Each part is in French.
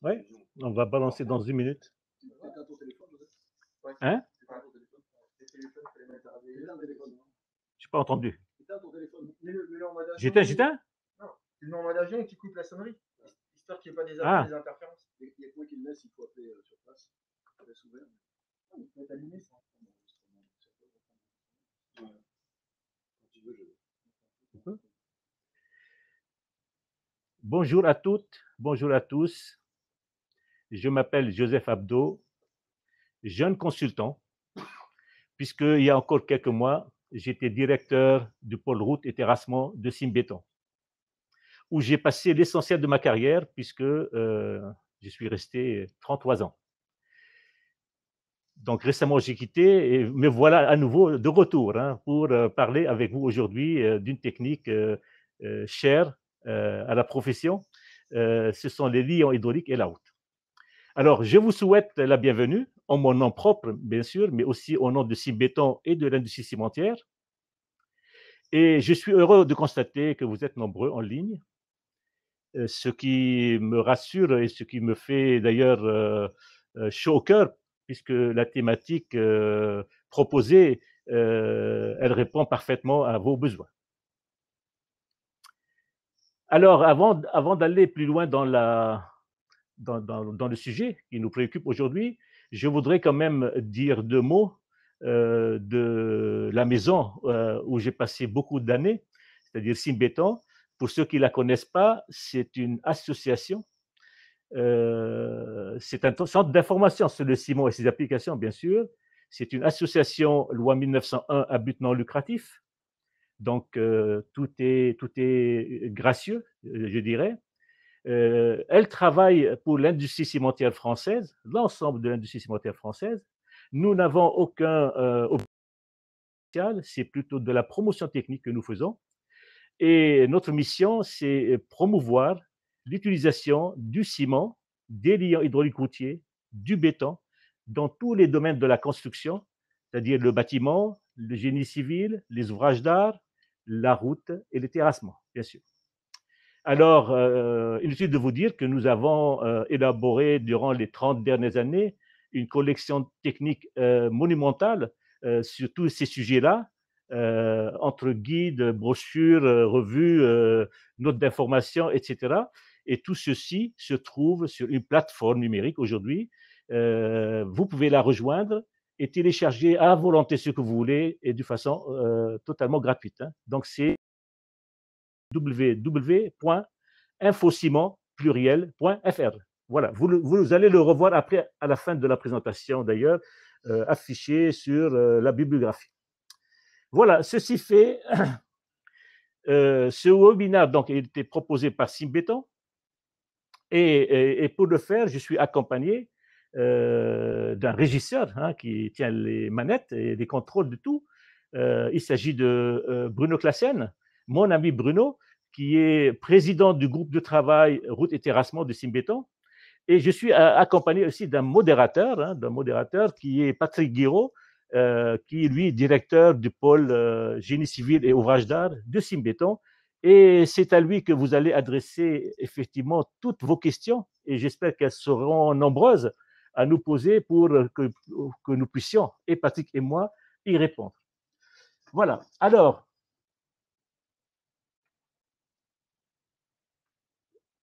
Oui, on va balancer dans 1 minute. Hein? Je n'ai pas entendu. J'éteins? Non, tu le mets en mode avion, tu coupes la sonnerie, histoire qu'il n'y ait pas des interférences. Il y a quoi qui le laisse, il faut appeler sur place. Ça laisse ouvert. Il faut être allumé, ça. Quand tu veux, je... Bonjour à toutes, bonjour à tous. Je m'appelle Joseph Abdo, jeune consultant, puisqu'il y a encore quelques mois, j'étais directeur du pôle route et terrassement de Simbéton, où j'ai passé l'essentiel de ma carrière, puisque je suis resté 33 ans. Donc récemment, j'ai quitté, et me voilà à nouveau de retour pour parler avec vous aujourd'hui d'une technique chère à la profession. Ce sont les liants hydrauliques et la route. Alors, je vous souhaite la bienvenue, en mon nom propre, bien sûr, mais aussi au nom de Simbéton et de l'industrie cimentière. Et je suis heureux de constater que vous êtes nombreux en ligne, ce qui me rassure et ce qui me fait d'ailleurs chaud au cœur, puisque la thématique proposée, elle répond parfaitement à vos besoins. Alors, avant d'aller plus loin dans le sujet qui nous préoccupe aujourd'hui, je voudrais quand même dire 2 mots de la maison où j'ai passé beaucoup d'années, c'est-à-dire Simbéton. Pour ceux qui ne la connaissent pas, c'est une association, c'est un centre d'information sur le ciment et ses applications, bien sûr. C'est une association loi 1901 à but non lucratif. Donc, tout est gracieux, je dirais. Elle travaille pour l'industrie cimentière française, l'ensemble de l'industrie cimentière française. Nous n'avons aucun objectif, c'est plutôt de la promotion technique que nous faisons. Et notre mission, c'est promouvoir l'utilisation du ciment, des liants hydrauliques routiers, du béton, dans tous les domaines de la construction, c'est-à-dire le bâtiment, le génie civil, les ouvrages d'art, la route et les terrassements, bien sûr. Alors, inutile de vous dire que nous avons élaboré durant les 30 dernières années une collection technique monumentale sur tous ces sujets-là, entre guides, brochures, revues, notes d'information, etc. Et tout ceci se trouve sur une plateforme numérique aujourd'hui. Vous pouvez la rejoindre et télécharger à volonté ce que vous voulez et de façon totalement gratuite. Donc, c'est www.infociment.fr. Voilà, vous allez le revoir après, à la fin de la présentation d'ailleurs, affiché sur la bibliographie. Voilà, ceci fait, ce webinaire donc, a été proposé par Simbéton et pour le faire, je suis accompagné d'un régisseur qui tient les manettes et les contrôles de tout. Il s'agit de Bruno Classen, mon ami Bruno, qui est président du groupe de travail route et terrassement de Simbéton. Et je suis accompagné aussi d'un modérateur qui est Patrick Guiraud, qui est lui directeur du pôle génie civil et ouvrage d'art de Simbéton. Et c'est à lui que vous allez adresser effectivement toutes vos questions et j'espère qu'elles seront nombreuses à nous poser pour que nous puissions, et Patrick et moi, y répondre. Voilà. Alors,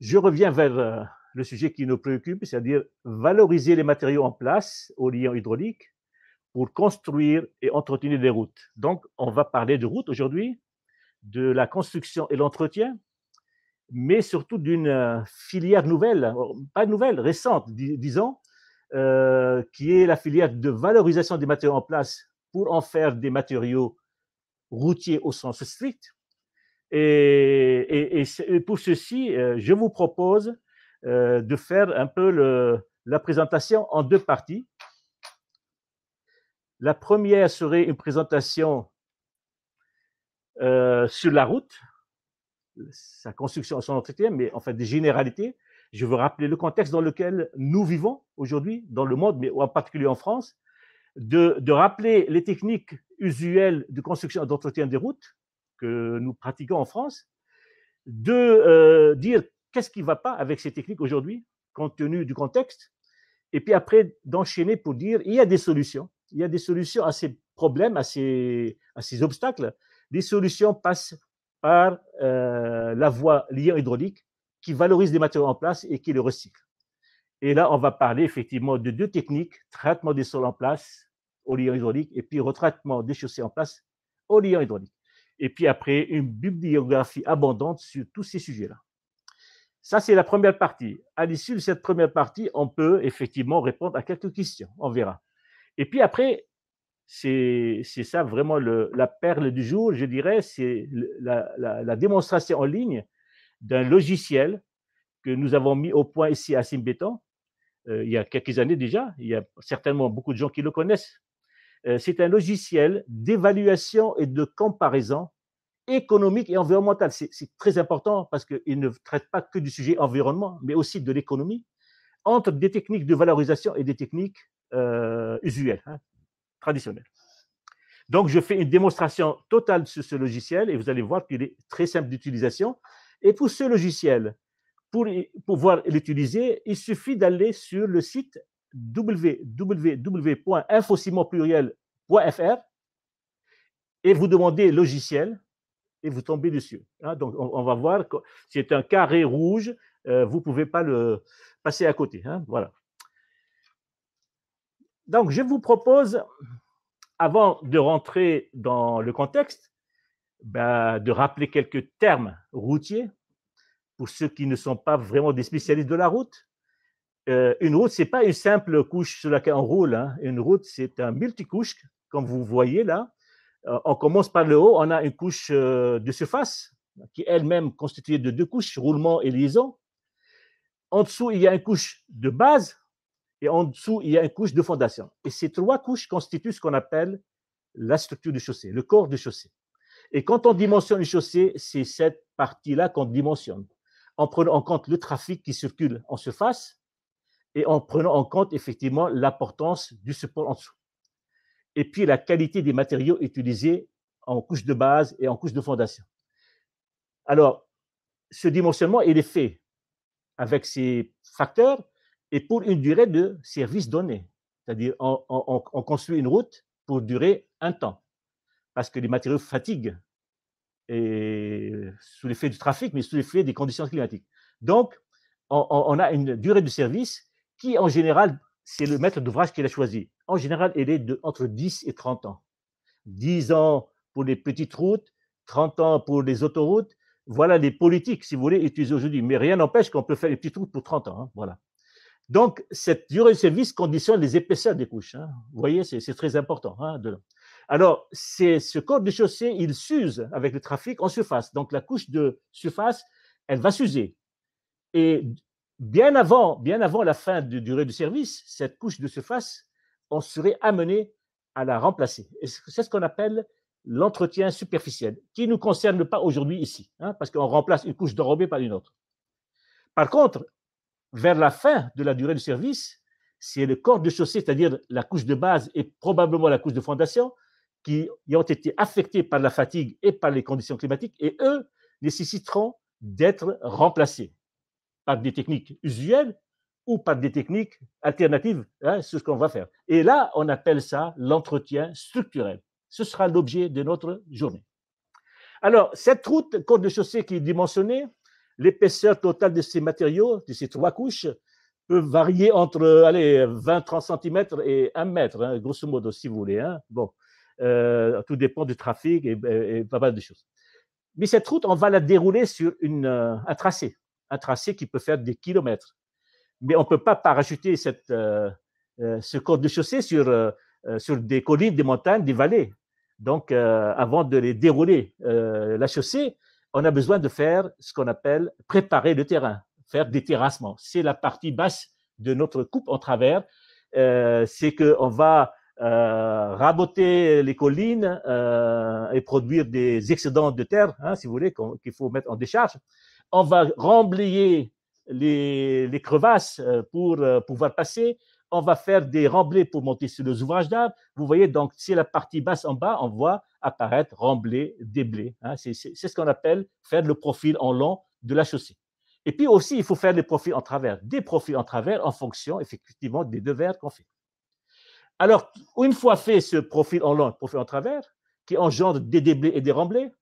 je reviens vers le sujet qui nous préoccupe, c'est-à-dire valoriser les matériaux en place aux liants hydrauliques pour construire et entretenir des routes. Donc, on va parler de routes aujourd'hui, de la construction et l'entretien, mais surtout d'une filière nouvelle, pas nouvelle, récente, disons, qui est la filière de valorisation des matériaux en place pour en faire des matériaux routiers au sens strict. Et pour ceci, je vous propose de faire un peu la présentation en 2 parties. La première serait une présentation sur la route, sa construction et son entretien, mais en fait des généralités. Je veux rappeler le contexte dans lequel nous vivons aujourd'hui, dans le monde, mais en particulier en France, de rappeler les techniques usuelles de construction et d'entretien des routes que nous pratiquons en France, de dire qu'est-ce qui ne va pas avec ces techniques aujourd'hui, compte tenu du contexte, et puis après d'enchaîner pour dire il y a des solutions. Il y a des solutions à ces problèmes, à ces obstacles. Les solutions passent par la voie liant hydraulique qui valorise les matériaux en place et qui les recycle. Et là, on va parler effectivement de deux techniques, traitement des sols en place au liant hydraulique et puis retraitement des chaussées en place au liant hydraulique. Et puis après, une bibliographie abondante sur tous ces sujets-là. Ça, c'est la première partie. À l'issue de cette première partie, on peut effectivement répondre à quelques questions. On verra. Et puis après, c'est ça vraiment la perle du jour, je dirais, c'est la démonstration en ligne d'un logiciel que nous avons mis au point ici à Simbéton il y a quelques années déjà. Il y a certainement beaucoup de gens qui le connaissent. C'est un logiciel d'évaluation et de comparaison économique et environnemental. C'est très important parce qu'il ne traite pas que du sujet environnement, mais aussi de l'économie, entre des techniques de valorisation et des techniques usuelles, traditionnelles. Donc, je fais une démonstration totale sur ce logiciel et vous allez voir qu'il est très simple d'utilisation. Et pour ce logiciel, pour pouvoir l'utiliser, il suffit d'aller sur le site www.infocimon.fr et vous demandez logiciel et vous tombez dessus. Donc, on va voir que c'est un carré rouge. Vous ne pouvez pas le passer à côté. Voilà. Donc, je vous propose, avant de rentrer dans le contexte, de rappeler quelques termes routiers pour ceux qui ne sont pas vraiment des spécialistes de la route. Une route, ce n'est pas une simple couche sur laquelle on roule. Une route, c'est un multicouche, comme vous voyez là. On commence par le haut, on a une couche de surface qui est elle-même constituée de deux couches, roulement et liaison. En dessous, il y a une couche de base et en dessous, il y a une couche de fondation. Et ces trois couches constituent ce qu'on appelle la structure du chaussée, le corps du chaussée. Et quand on dimensionne une chaussée, c'est cette partie-là qu'on dimensionne, en prenant en compte le trafic qui circule en surface et en prenant en compte effectivement l'importance du support en dessous. Et puis la qualité des matériaux utilisés en couche de base et en couche de fondation. Alors, ce dimensionnement, il est fait avec ces facteurs et pour une durée de service donnée. C'est-à-dire, on construit une route pour durer un temps, parce que les matériaux fatiguent et sous l'effet du trafic, mais sous l'effet des conditions climatiques. Donc, on a une durée de service qui, en général, c'est le maître d'ouvrage qui l'a choisi. En général, elle est entre 10 et 30 ans. 10 ans pour les petites routes, 30 ans pour les autoroutes. Voilà les politiques, si vous voulez, utilisées aujourd'hui. Mais rien n'empêche qu'on peut faire une petite route pour 30 ans. Voilà. Donc, cette durée de service conditionne les épaisseurs des couches. Vous voyez, c'est très important. Alors, ce corps de chaussée, il s'use avec le trafic en surface. Donc, la couche de surface, elle va s'user. Et bien avant la fin de durée de service, cette couche de surface, on serait amené à la remplacer. Et c'est ce qu'on appelle l'entretien superficiel, qui ne nous concerne pas aujourd'hui ici, parce qu'on remplace une couche d'enrobé par une autre. Par contre, vers la fin de la durée de service, c'est le corps de chaussée, c'est-à-dire la couche de base et probablement la couche de fondation, qui ont été affectés par la fatigue et par les conditions climatiques, et eux nécessiteront d'être remplacés par des techniques usuelles ou par des techniques alternatives. C'est ce qu'on va faire. Et là, on appelle ça l'entretien structurel. Ce sera l'objet de notre journée. Alors, cette route, corps de chaussée qui est dimensionnée, l'épaisseur totale de ces matériaux, de ces trois couches, peut varier entre 20-30 cm et 1 mètre, grosso modo, si vous voulez. Bon, tout dépend du trafic et pas mal de choses. Mais cette route, on va la dérouler sur un tracé qui peut faire des kilomètres. Mais on ne peut pas parachuter ce corps de chaussée sur des collines, des montagnes, des vallées. Donc, avant de les dérouler, la chaussée, on a besoin de faire ce qu'on appelle préparer le terrain, faire des terrassements. C'est la partie basse de notre coupe en travers. C'est qu'on va raboter les collines et produire des excédents de terre, si vous voulez, qu'il faut mettre en décharge. On va remblayer les crevasses pour pouvoir passer. On va faire des remblais pour monter sur les ouvrages d'arbres. Vous voyez, donc, c'est la partie basse en bas, on voit apparaître remblai, déblai. C'est ce qu'on appelle faire le profil en long de la chaussée. Et puis aussi, il faut faire des profils en travers en fonction, effectivement, des devers qu'on fait. Alors, une fois fait ce profil en long, profil en travers, qui engendre des déblais et des remblais,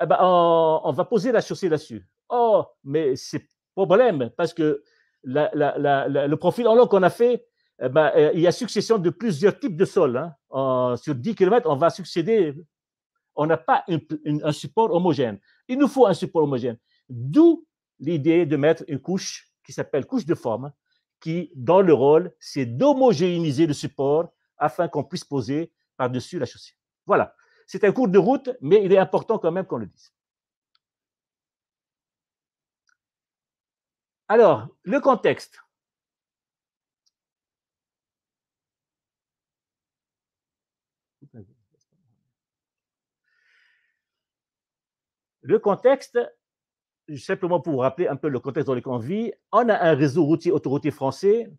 eh ben, on va poser la chaussée là-dessus. Oh, mais c'est problème, parce que le profil en long qu'on a fait, eh ben, il y a succession de plusieurs types de sols. Hein. Sur 10 km, on va succéder. On n'a pas un support homogène. Il nous faut un support homogène. D'où l'idée de mettre une couche qui s'appelle couche de forme, qui, dans le rôle, c'est d'homogénéiser le support afin qu'on puisse poser par-dessus la chaussée. Voilà. C'est un cours de route, mais il est important quand même qu'on le dise. Alors, le contexte. Le contexte, simplement pour vous rappeler un peu le contexte dans lequel on vit, on a un réseau routier autoroutier français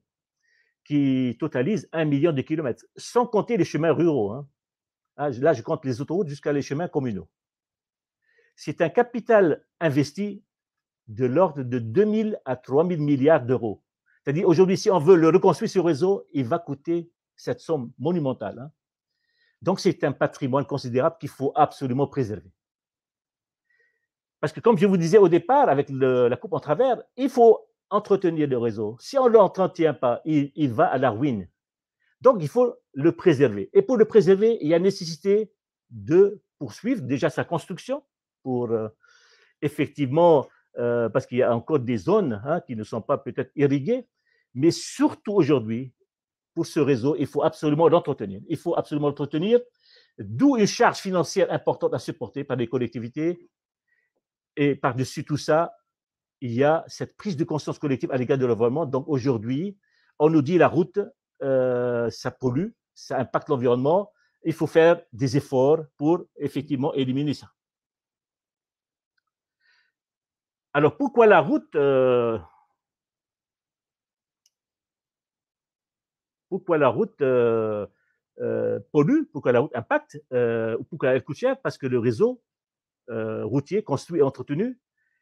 qui totalise 1 million de kilomètres, sans compter les chemins ruraux. Hein. Là, je compte les autoroutes jusqu'à les chemins communaux. C'est un capital investi de l'ordre de 2 000 à 3 000 milliards d'euros. C'est-à-dire, aujourd'hui, si on veut le reconstruire, ce réseau, il va coûter cette somme monumentale. Hein. Donc, c'est un patrimoine considérable qu'il faut absolument préserver. Parce que, comme je vous disais au départ, avec la coupe en travers, il faut entretenir le réseau. Si on ne l'entretient pas, il va à la ruine. Donc, il faut le préserver. Et pour le préserver, il y a nécessité de poursuivre déjà sa construction pour effectivement, parce qu'il y a encore des zones qui ne sont pas peut-être irriguées, mais surtout aujourd'hui, pour ce réseau, il faut absolument l'entretenir. Il faut absolument l'entretenir, d'où une charge financière importante à supporter par les collectivités. Et par-dessus tout ça, il y a cette prise de conscience collective à l'égard de l'environnement. Donc aujourd'hui, on nous dit la route, ça pollue, ça impacte l'environnement. Il faut faire des efforts pour effectivement éliminer ça. Alors pourquoi la route pollue, pourquoi la route impacte, ou pourquoi elle coûte cher? Parce que le réseau routier construit et entretenu,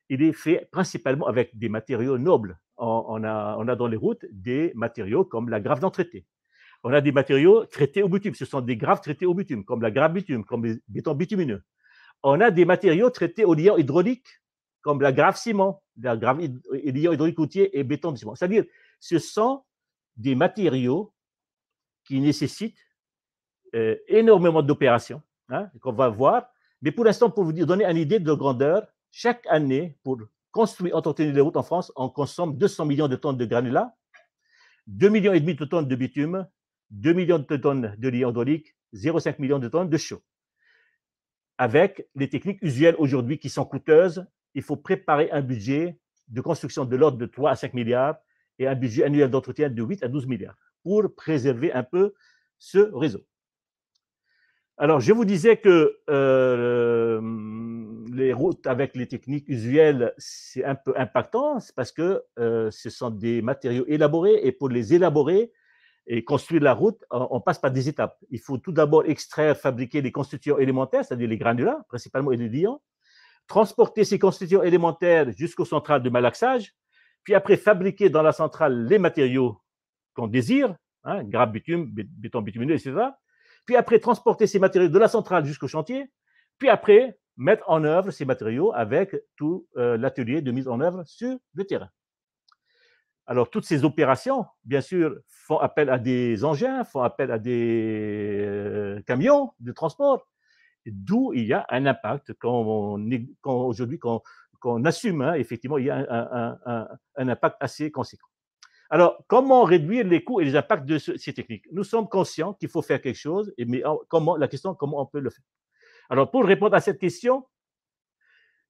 il est fait principalement avec des matériaux nobles. On a dans les routes des matériaux comme la grave d'entretien. On a des matériaux traités au bitume. Ce sont des graves traités au bitume, comme la grave bitume, comme les bétons bitumineux. On a des matériaux traités au liant hydraulique, comme la grave ciment, la grave liant hydraulique routier et béton ciment. C'est-à-dire, ce sont des matériaux qui nécessitent énormément d'opérations, qu'on va voir. Mais pour l'instant, pour vous donner une idée de grandeur, chaque année, pour construire, entretenir les routes en France, on consomme 200 millions de tonnes de granulats, 2,5 millions de tonnes de bitume, 2 millions de tonnes de liant hydraulique, 0,5 millions de tonnes de chaux. Avec les techniques usuelles aujourd'hui qui sont coûteuses, il faut préparer un budget de construction de l'ordre de 3 à 5 milliards et un budget annuel d'entretien de 8 à 12 milliards pour préserver un peu ce réseau. Alors, je vous disais que les routes avec les techniques usuelles, c'est un peu impactant, c'est parce que ce sont des matériaux élaborés et pour les élaborer et construire la route, on passe par des étapes. Il faut tout d'abord extraire, fabriquer les constituants élémentaires, c'est-à-dire les granulats, principalement et les liants, transporter ces constituants élémentaires jusqu'aux centrales de malaxage, puis après fabriquer dans la centrale les matériaux qu'on désire, grappe bitume, béton bitumineux, etc. Puis après, transporter ces matériaux de la centrale jusqu'au chantier, puis après, mettre en œuvre ces matériaux avec tout l'atelier de mise en œuvre sur le terrain. Alors, toutes ces opérations, bien sûr, font appel à des engins, font appel à des camions de transport, d'où il y a un impact aujourd'hui qu'on assume, effectivement, il y a un impact assez conséquent. Alors, comment réduire les coûts et les impacts de ces techniques? Nous sommes conscients qu'il faut faire quelque chose, mais la question, comment on peut le faire? Alors, pour répondre à cette question,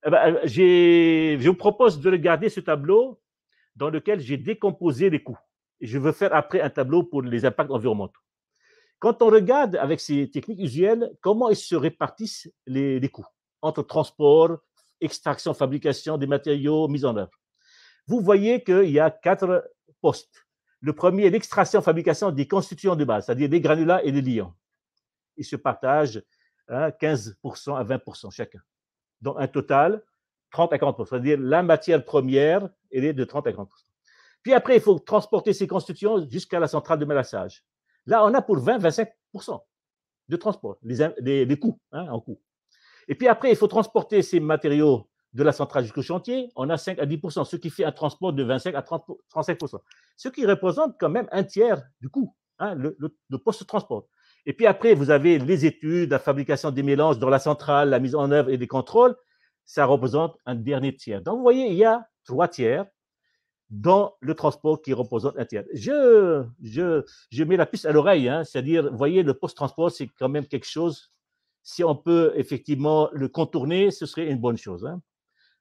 je vous propose de regarder ce tableau dans lequel j'ai décomposé les coûts. Et je veux faire après un tableau pour les impacts environnementaux. Quand on regarde avec ces techniques usuelles, comment ils se répartissent les coûts entre transport, extraction, fabrication des matériaux, mise en œuvre. Vous voyez qu'il y a 4 postes. Le premier est l'extraction, fabrication des constituants de base, c'est-à-dire les granulats et les liants. Ils se partagent 15% à 20% chacun. Donc, un total 30 à 40%. C'est-à-dire la matière première, elle est de 30 à 40%. Puis après, il faut transporter ces constructions jusqu'à la centrale de mélassage. Là, on a pour 20-25% de transport, les coûts, hein, en coûts. Et puis après, il faut transporter ces matériaux de la centrale jusqu'au chantier. On a 5 à 10%, ce qui fait un transport de 25 à 35%. Ce qui représente quand même un tiers du coût, hein, le post-transport. Et puis après, vous avez les études, la fabrication des mélanges dans la centrale, la mise en œuvre et les contrôles. Ça représente un dernier tiers. Donc, vous voyez, il y a 3 tiers dans le transport qui représente un tiers. Je mets la puce à l'oreille, hein, c'est-à-dire, vous voyez, le post-transport, c'est quand même quelque chose, si on peut effectivement le contourner, ce serait une bonne chose. Hein.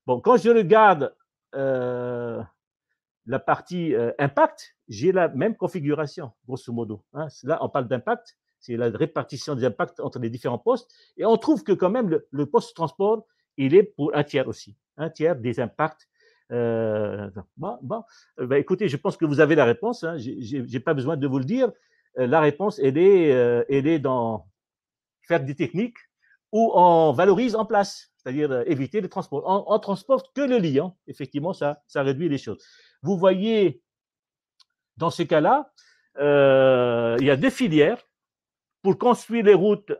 Bon, quand je regarde la partie impact, j'ai la même configuration, grosso modo. Hein. Là, on parle d'impact, c'est la répartition des impacts entre les différents postes, et on trouve que quand même le post-transport, il est pour un tiers aussi, un tiers des impacts. Écoutez, je pense que vous avez la réponse, hein. Je n'ai pas besoin de vous le dire. La réponse, elle est dans faire des techniques où on valorise en place, c'est-à-dire éviter le transport. On transporte que le liant, effectivement, ça réduit les choses. Vous voyez, dans ce cas-là, il y a 2 filières. Pour construire les routes,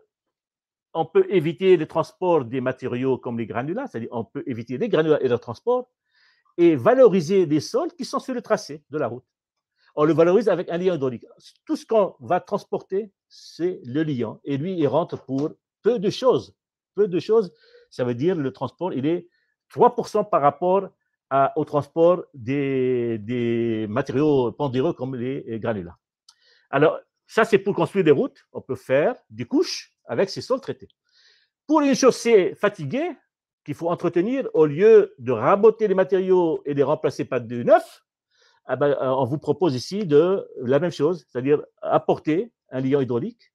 on peut éviter le transport des matériaux comme les granulats, c'est-à-dire on peut éviter les granulats et leur transport, et valoriser les sols qui sont sur le tracé de la route. On le valorise avec un liant hydraulique. Tout ce qu'on va transporter, c'est le liant. Et lui, il rentre pour peu de choses. Peu de choses, ça veut dire le transport, il est 3% par rapport au transport des matériaux pondéreux comme les granulats. Alors, ça, c'est pour construire des routes. On peut faire des couches avec ces sols traités. Pour une chaussée fatiguée, qu'il faut entretenir, au lieu de raboter les matériaux et les remplacer par du neuf, on vous propose ici la même chose, c'est-à-dire apporter un liant hydraulique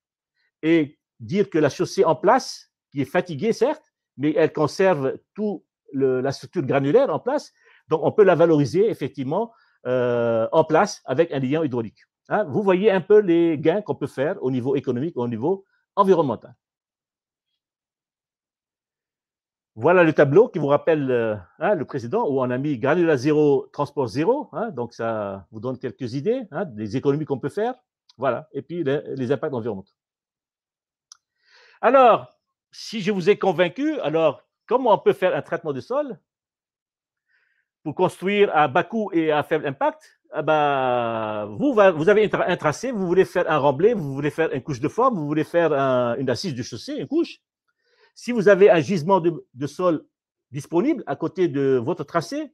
et dire que la chaussée en place, qui est fatiguée certes, mais elle conserve toute la structure granulaire en place, donc on peut la valoriser effectivement en place avec un liant hydraulique. Hein, vous voyez un peu les gains qu'on peut faire au niveau économique, au niveau environnemental. Voilà le tableau qui vous rappelle le précédent où on a mis granulat zéro, transport zéro. Hein, donc, ça vous donne quelques idées des économies qu'on peut faire. Voilà. Et puis, les impacts environnementaux. Alors, si je vous ai convaincu, alors, comment on peut faire un traitement de sol pour construire à bas coût et à faible impact? Vous avez un tracé, vous voulez faire un remblai, vous voulez faire une couche de forme, vous voulez faire une assise de chaussée, une couche. Si vous avez un gisement de sol disponible à côté de votre tracé,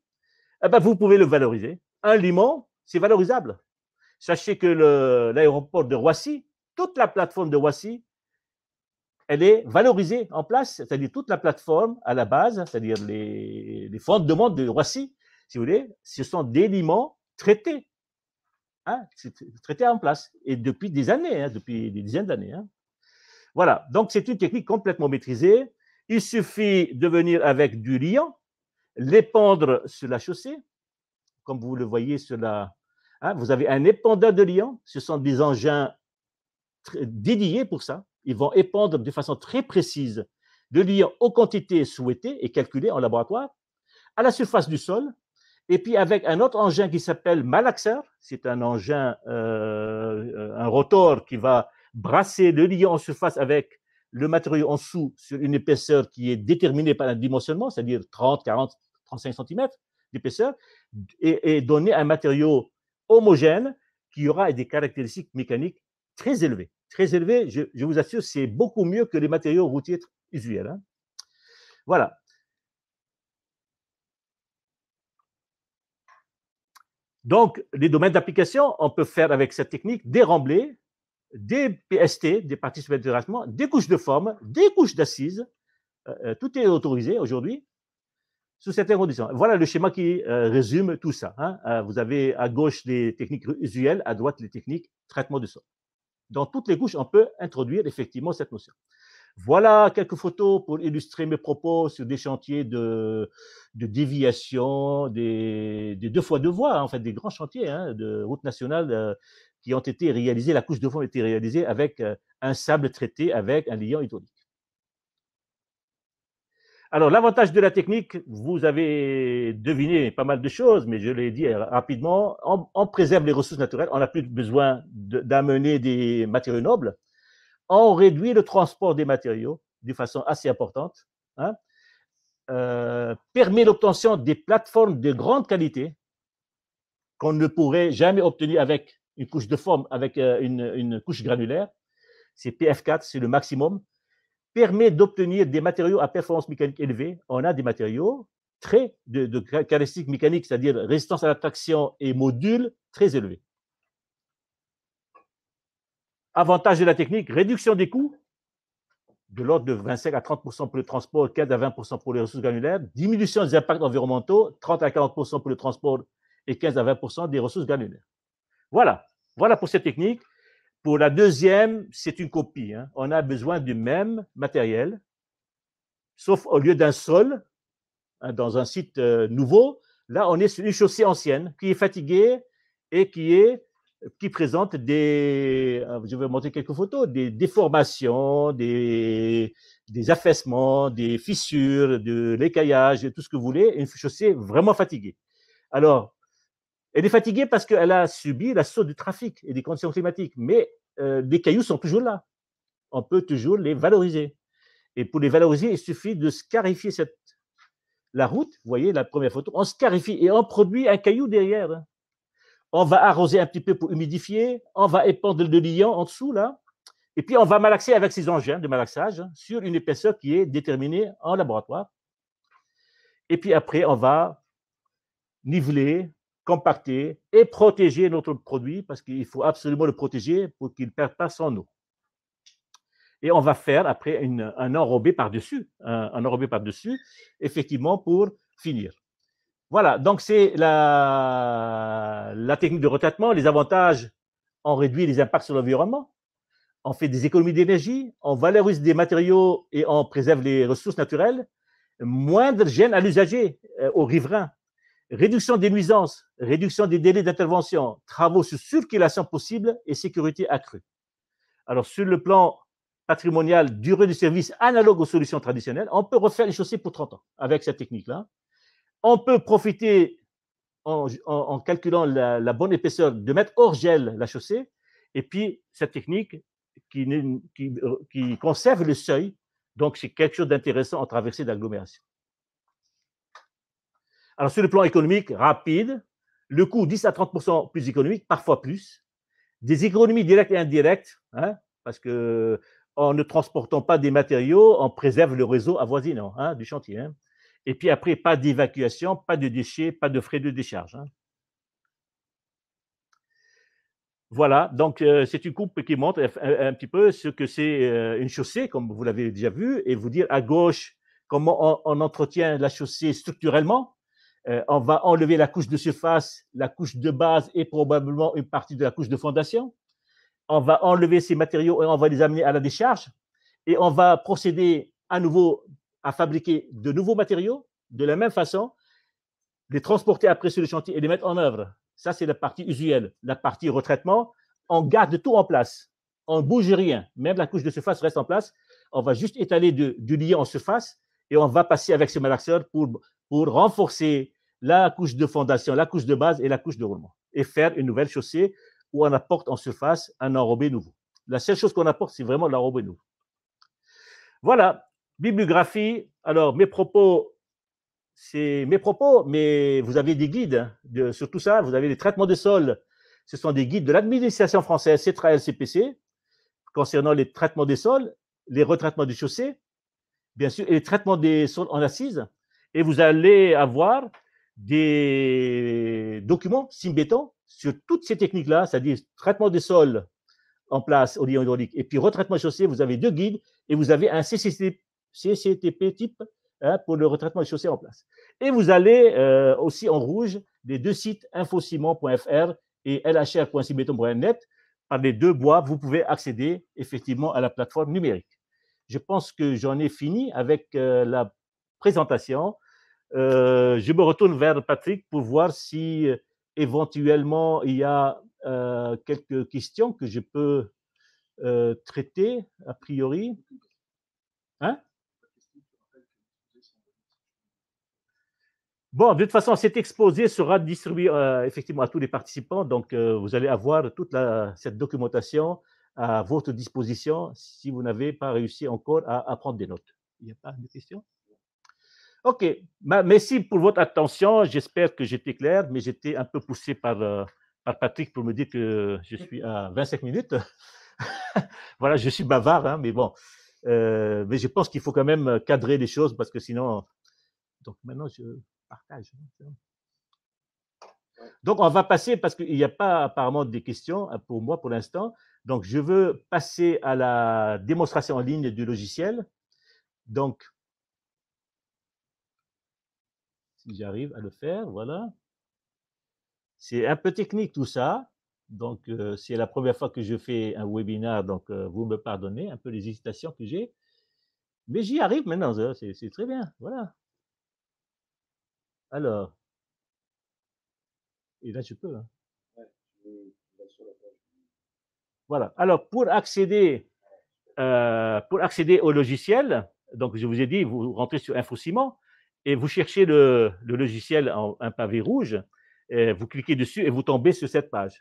vous pouvez le valoriser. Un limon, c'est valorisable. Sachez que l'aéroport de Roissy, toute la plateforme de Roissy, elle est valorisée en place, c'est-à-dire toute la plateforme à la base, c'est-à-dire les fonds de demande de Roissy, si vous voulez, ce sont des limons traités. Hein, traités en place. Et depuis des années, depuis des dizaines d'années. Hein. Voilà, donc c'est une technique complètement maîtrisée. Il suffit de venir avec du liant, l'épandre sur la chaussée, comme vous le voyez sur la... Hein, vous avez un épandeur de liant, ce sont des engins dédiés pour ça. Ils vont épandre de façon très précise le liant aux quantités souhaitées et calculées en laboratoire, à la surface du sol, et puis avec un autre engin qui s'appelle malaxeur, c'est un engin, un rotor qui va brasser le liant en surface avec le matériau en dessous sur une épaisseur qui est déterminée par un dimensionnement, c'est-à-dire 30, 40, 35 cm d'épaisseur, et donner un matériau homogène qui aura des caractéristiques mécaniques très élevées. Très élevées, je vous assure, c'est beaucoup mieux que les matériaux routiers usuels. Hein. Voilà. Donc, les domaines d'application, on peut faire avec cette technique des remblais, des PST, des parties supplémentaires de traitement, des couches de forme, des couches d'assises. Tout est autorisé aujourd'hui sous certaines conditions. Voilà le schéma qui résume tout ça. Hein. Vous avez à gauche les techniques usuelles, à droite les techniques traitement du sol. Dans toutes les couches, on peut introduire effectivement cette notion. Voilà quelques photos pour illustrer mes propos sur des chantiers de déviation, des 2x2 voies, en fait, des grands chantiers de route nationale qui ont été réalisés. La couche de fond a été réalisée avec un sable traité avec un liant hydraulique. Alors, l'avantage de la technique, vous avez deviné pas mal de choses, mais je l'ai dit rapidement, on préserve les ressources naturelles, on n'a plus besoin d'amener des matériaux nobles, on réduit le transport des matériaux de façon assez importante, hein, permet l'obtention des plateformes de grande qualité qu'on ne pourrait jamais obtenir avec une couche de forme, avec une couche granulaire. C'est PF4, c'est le maximum. Permet d'obtenir des matériaux à performance mécanique élevée. On a des matériaux de caractéristiques mécaniques, c'est-à-dire résistance à l'attraction et modules très élevés. Avantage de la technique, réduction des coûts, de l'ordre de 25 à 30% pour le transport, 15 à 20% pour les ressources granulaires, diminution des impacts environnementaux, 30 à 40% pour le transport et 15 à 20% des ressources granulaires. Voilà. Voilà pour cette technique. Pour la deuxième, c'est une copie. Hein. On a besoin du même matériel, sauf au lieu d'un sol, hein, dans un site nouveau, là, on est sur une chaussée ancienne qui est fatiguée et qui présente des, je vais montrer quelques photos, des déformations, des affaissements, des fissures, de l'écaillage, tout ce que vous voulez, une chaussée vraiment fatiguée. Alors, elle est fatiguée parce qu'elle a subi l'assaut du trafic et des conditions climatiques, mais les cailloux sont toujours là. On peut toujours les valoriser. Et pour les valoriser, il suffit de scarifier la route. Vous voyez la première photo, on scarifie et on produit un caillou derrière. On va arroser un petit peu pour humidifier, on va épandre le liant en dessous, là, et puis on va malaxer avec ces engins de malaxage sur une épaisseur qui est déterminée en laboratoire. Et puis après, on va niveler, compacter et protéger notre produit parce qu'il faut absolument le protéger pour qu'il ne perde pas son eau. Et on va faire après un enrobé par-dessus, un enrobé par-dessus, effectivement, pour finir. Voilà, donc c'est la technique de retraitement. Les avantages, on réduit les impacts sur l'environnement, on fait des économies d'énergie, on valorise des matériaux et on préserve les ressources naturelles, moindre gêne à l'usager, au riverain, réduction des nuisances, réduction des délais d'intervention, travaux sur circulation possible et sécurité accrue. Alors, sur le plan patrimonial, durée de service analogue aux solutions traditionnelles, on peut refaire les chaussées pour 30 ans avec cette technique-là. On peut profiter, en calculant la bonne épaisseur, de mettre hors gel la chaussée, et puis cette technique qui conserve le seuil, donc c'est quelque chose d'intéressant en traversée d'agglomération. Alors, sur le plan économique, rapide, le coût 10 à 30% plus économique, parfois plus, des économies directes et indirectes, hein, parce que en ne transportant pas des matériaux, on préserve le réseau avoisinant, hein, du chantier. Hein. Et puis après, pas d'évacuation, pas de déchets, pas de frais de décharge. Hein. Voilà, donc c'est une coupe qui montre un petit peu ce que c'est une chaussée, comme vous l'avez déjà vu, et vous dire à gauche comment on entretient la chaussée structurellement. On va enlever la couche de surface, la couche de base et probablement une partie de la couche de fondation. On va enlever ces matériaux et on va les amener à la décharge. Et on va procéder à nouveau à fabriquer de nouveaux matériaux de la même façon, les transporter après sur le chantier et les mettre en œuvre. Ça, c'est la partie usuelle. La partie retraitement, on garde tout en place. On ne bouge rien. Même la couche de surface reste en place. On va juste étaler du liant en surface et on va passer avec ce malaxeur pour renforcer la couche de fondation, la couche de base et la couche de roulement et faire une nouvelle chaussée où on apporte en surface un enrobé nouveau. La seule chose qu'on apporte, c'est vraiment l'enrobé nouveau. Voilà, bibliographie. Alors, mes propos, c'est mes propos, mais vous avez des guides sur tout ça. Vous avez les traitements des sols. Ce sont des guides de l'administration française, CETRA-LCPC, concernant les traitements des sols, les retraitements des chaussées, bien sûr, et les traitements des sols en assise. Et vous allez avoir des documents Simbéton sur toutes ces techniques-là, c'est-à-dire traitement des sols en place au liant hydraulique et puis retraitement chaussée, vous avez deux guides et vous avez un CCTP type, hein, pour le retraitement des chaussées en place. Et vous allez aussi en rouge les deux sites infociment.fr et lhr.simbéton.net. Par les deux bois, vous pouvez accéder effectivement à la plateforme numérique. Je pense que j'en ai fini avec la présentation. Je me retourne vers Patrick pour voir si éventuellement il y a quelques questions que je peux traiter a priori. Hein? Bon, de toute façon, cet exposé sera distribué effectivement à tous les participants. Donc, vous allez avoir toute cette documentation à votre disposition si vous n'avez pas réussi encore à prendre des notes. Il n'y a pas de questions? OK. Merci pour votre attention. J'espère que j'étais clair, mais j'étais un peu poussé par Patrick pour me dire que je suis à 25 minutes. Voilà, je suis bavard, hein, mais bon. Mais je pense qu'il faut quand même cadrer les choses parce que sinon. Donc maintenant, je partage. Donc, on va passer, parce qu'il n'y a pas apparemment des questions pour moi pour l'instant. Donc, je veux passer à la démonstration en ligne du logiciel. Donc, si j'arrive à le faire, voilà. C'est un peu technique tout ça. Donc, c'est la première fois que je fais un webinaire, donc vous me pardonnez un peu les hésitations que j'ai. Mais j'y arrive maintenant, c'est très bien. Voilà. Alors, et là, je peux. Hein. Voilà. Alors, pour accéder au logiciel, donc je vous ai dit, vous rentrez sur InfoCiment et vous cherchez le logiciel en un pavé rouge, vous cliquez dessus et vous tombez sur cette page.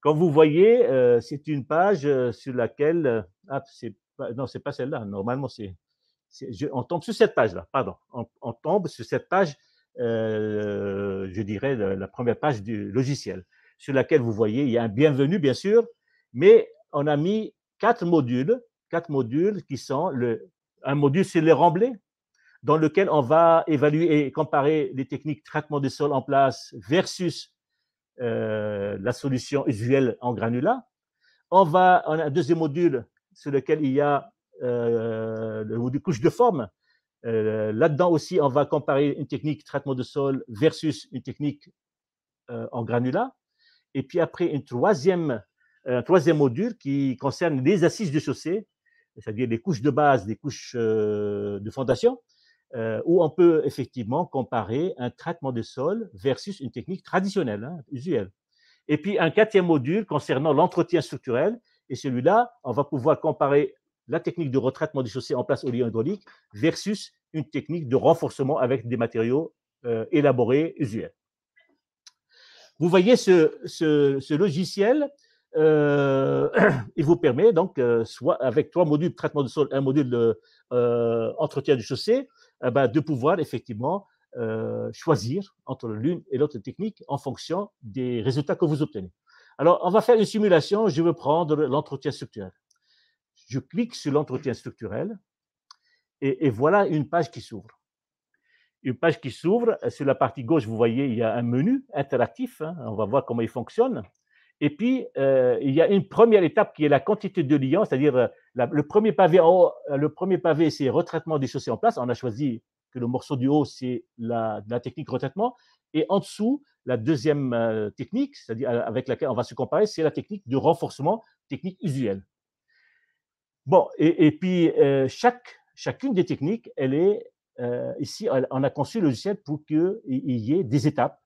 Comme vous voyez, c'est une page sur laquelle… non, ce n'est pas celle-là. Normalement, on tombe sur cette page-là. Pardon. On tombe sur cette page, je dirais, la première page du logiciel, sur laquelle vous voyez, il y a un bienvenu, bien sûr, mais on a mis 4 modules qui sont un module, c'est le remblai, dans lequel on va évaluer et comparer les techniques de traitement des sols en place versus la solution usuelle en granulat. On a un deuxième module sur lequel il y a le module couche de forme. Là-dedans aussi, on va comparer une technique de traitement de sol versus une technique en granulat. Et puis après, un troisième module qui concerne les assises de chaussée, c'est-à-dire les couches de base, les couches de fondation, où on peut effectivement comparer un traitement de sol versus une technique traditionnelle, hein, usuelle. Et puis un quatrième module concernant l'entretien structurel, et celui-là, on va pouvoir comparer la technique de retraitement des chaussées en place au lieu hydraulique versus une technique de renforcement avec des matériaux élaborés usuels. Vous voyez ce logiciel, il vous permet donc, soit avec 3 modules de traitement de sol, un module d'entretien du chaussée, de pouvoir effectivement choisir entre l'une et l'autre technique en fonction des résultats que vous obtenez. Alors, on va faire une simulation. Je veux prendre l'entretien structurel. Je clique sur l'entretien structurel et voilà une page qui s'ouvre. Une page qui s'ouvre. Sur la partie gauche, vous voyez, il y a un menu interactif. Hein, on va voir comment il fonctionne. Et puis, il y a une première étape qui est la quantité de liants, c'est-à-dire le premier pavé en haut, le premier pavé, c'est retraitement des chaussées en place. On a choisi que le morceau du haut, c'est la technique retraitement. Et en dessous, la deuxième technique, c'est-à-dire avec laquelle on va se comparer, c'est la technique de renforcement, technique usuelle. Bon, et puis, chacune des techniques, elle est ici, on a conçu le logiciel pour qu'il y ait des étapes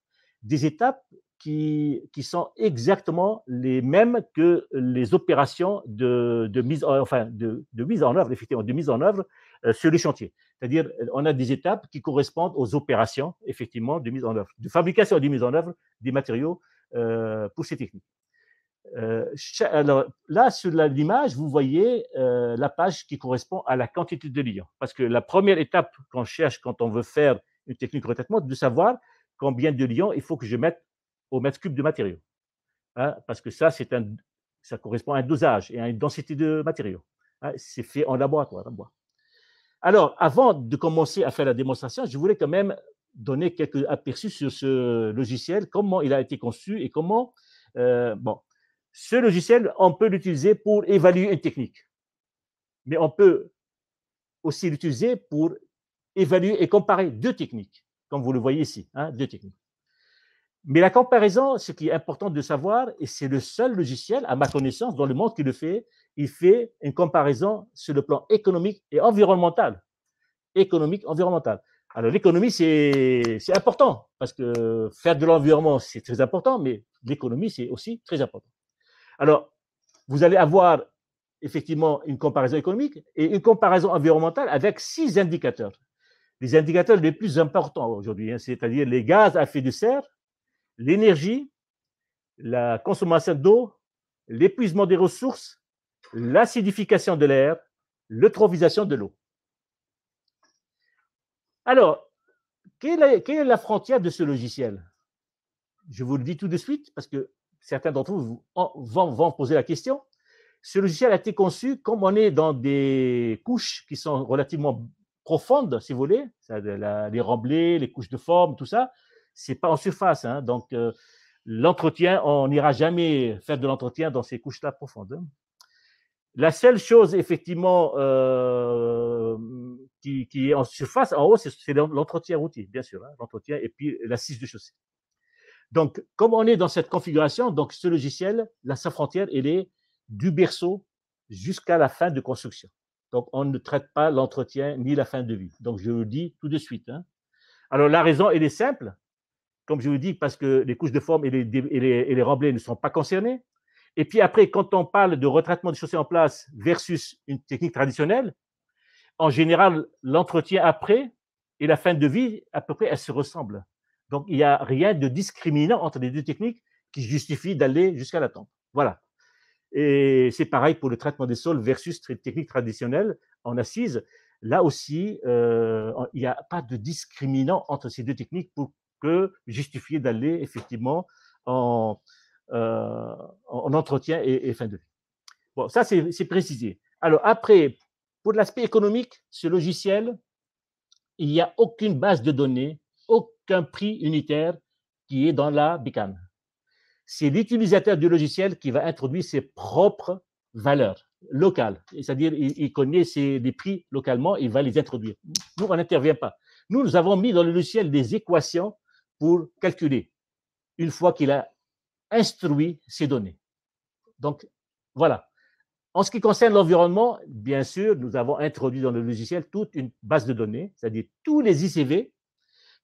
qui sont exactement les mêmes que les opérations de mise en œuvre, effectivement, de mise en œuvre sur le chantier. C'est-à-dire, on a des étapes qui correspondent aux opérations, effectivement, de mise en œuvre, de fabrication et de mise en œuvre des matériaux pour ces techniques. Alors là, sur l'image, vous voyez la page qui correspond à la quantité de liants. Parce que la première étape qu'on cherche quand on veut faire une technique de retraitement, c'est de savoir combien de liants il faut que je mette au mètre cube de matériaux. Hein, parce que ça correspond à un dosage et à une densité de matériaux. Hein, c'est fait en laboratoire. Alors, avant de commencer à faire la démonstration, je voulais quand même donner quelques aperçus sur ce logiciel, comment il a été conçu et comment… ce logiciel, on peut l'utiliser pour évaluer une technique. Mais on peut aussi l'utiliser pour évaluer et comparer 2 techniques, comme vous le voyez ici, hein, 2 techniques. Mais la comparaison, ce qui est important de savoir, et c'est le seul logiciel, à ma connaissance, dans le monde qui le fait, il fait une comparaison sur le plan économique et environnemental. Alors, l'économie, c'est important, parce que faire de l'environnement, c'est très important, mais l'économie, c'est aussi très important. Alors, vous allez avoir effectivement une comparaison économique et une comparaison environnementale avec 6 indicateurs. les indicateurs les plus importants aujourd'hui, hein, c'est-à-dire les gaz à effet de serre, l'énergie, la consommation d'eau, l'épuisement des ressources, l'acidification de l'air, l'eutrophisation de l'eau. Alors, quelle est la frontière de ce logiciel? Je vous le dis tout de suite parce que certains d'entre vous vont poser la question. Ce logiciel a été conçu comme on est dans des couches qui sont relativement profondes, si vous voulez, les remblais, les couches de forme, tout ça, c'est pas en surface. Hein, donc, l'entretien, on n'ira jamais faire de l'entretien dans ces couches-là profondes. Hein. La seule chose, effectivement, qui est en surface, en haut, c'est l'entretien routier, bien sûr, hein, l'entretien et puis l'assise de chaussée. Donc, comme on est dans cette configuration, donc ce logiciel, sa frontière, elle est du berceau jusqu'à la fin de construction. Donc, on ne traite pas l'entretien ni la fin de vie. Donc, je le dis tout de suite. Hein. Alors, la raison, elle est simple. Comme je vous dis, parce que les couches de forme et les remblais ne sont pas concernés. Et puis après, quand on parle de retraitement de chaussées en place versus une technique traditionnelle, en général, l'entretien après et la fin de vie, à peu près, elles se ressemblent. Donc, il n'y a rien de discriminant entre les deux techniques qui justifie d'aller jusqu'à la tombe. Voilà. Et c'est pareil pour le traitement des sols versus technique traditionnelle en assise. Là aussi, il n'y a pas de discriminant entre ces deux techniques pour que justifier d'aller effectivement en entretien et fin de vie. Bon, ça, c'est précisé. Alors, après, pour l'aspect économique, ce logiciel, il n'y a aucune base de données, aucun prix unitaire qui est dans la bécane. C'est l'utilisateur du logiciel qui va introduire ses propres valeurs locales. C'est-à-dire, il connaît les prix localement, il va les introduire. Nous, on n'intervient pas. Nous avons mis dans le logiciel des équations pour calculer, une fois qu'il a instruit ces données. Donc, voilà. En ce qui concerne l'environnement, bien sûr, nous avons introduit dans le logiciel toute une base de données, c'est-à-dire tous les ICV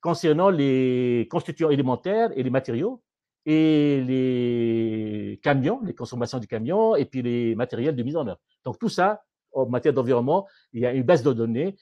concernant les constituants élémentaires et les matériaux, et les camions, les consommations du camion, et puis les matériels de mise en œuvre. Donc tout ça, en matière d'environnement, il y a une base de données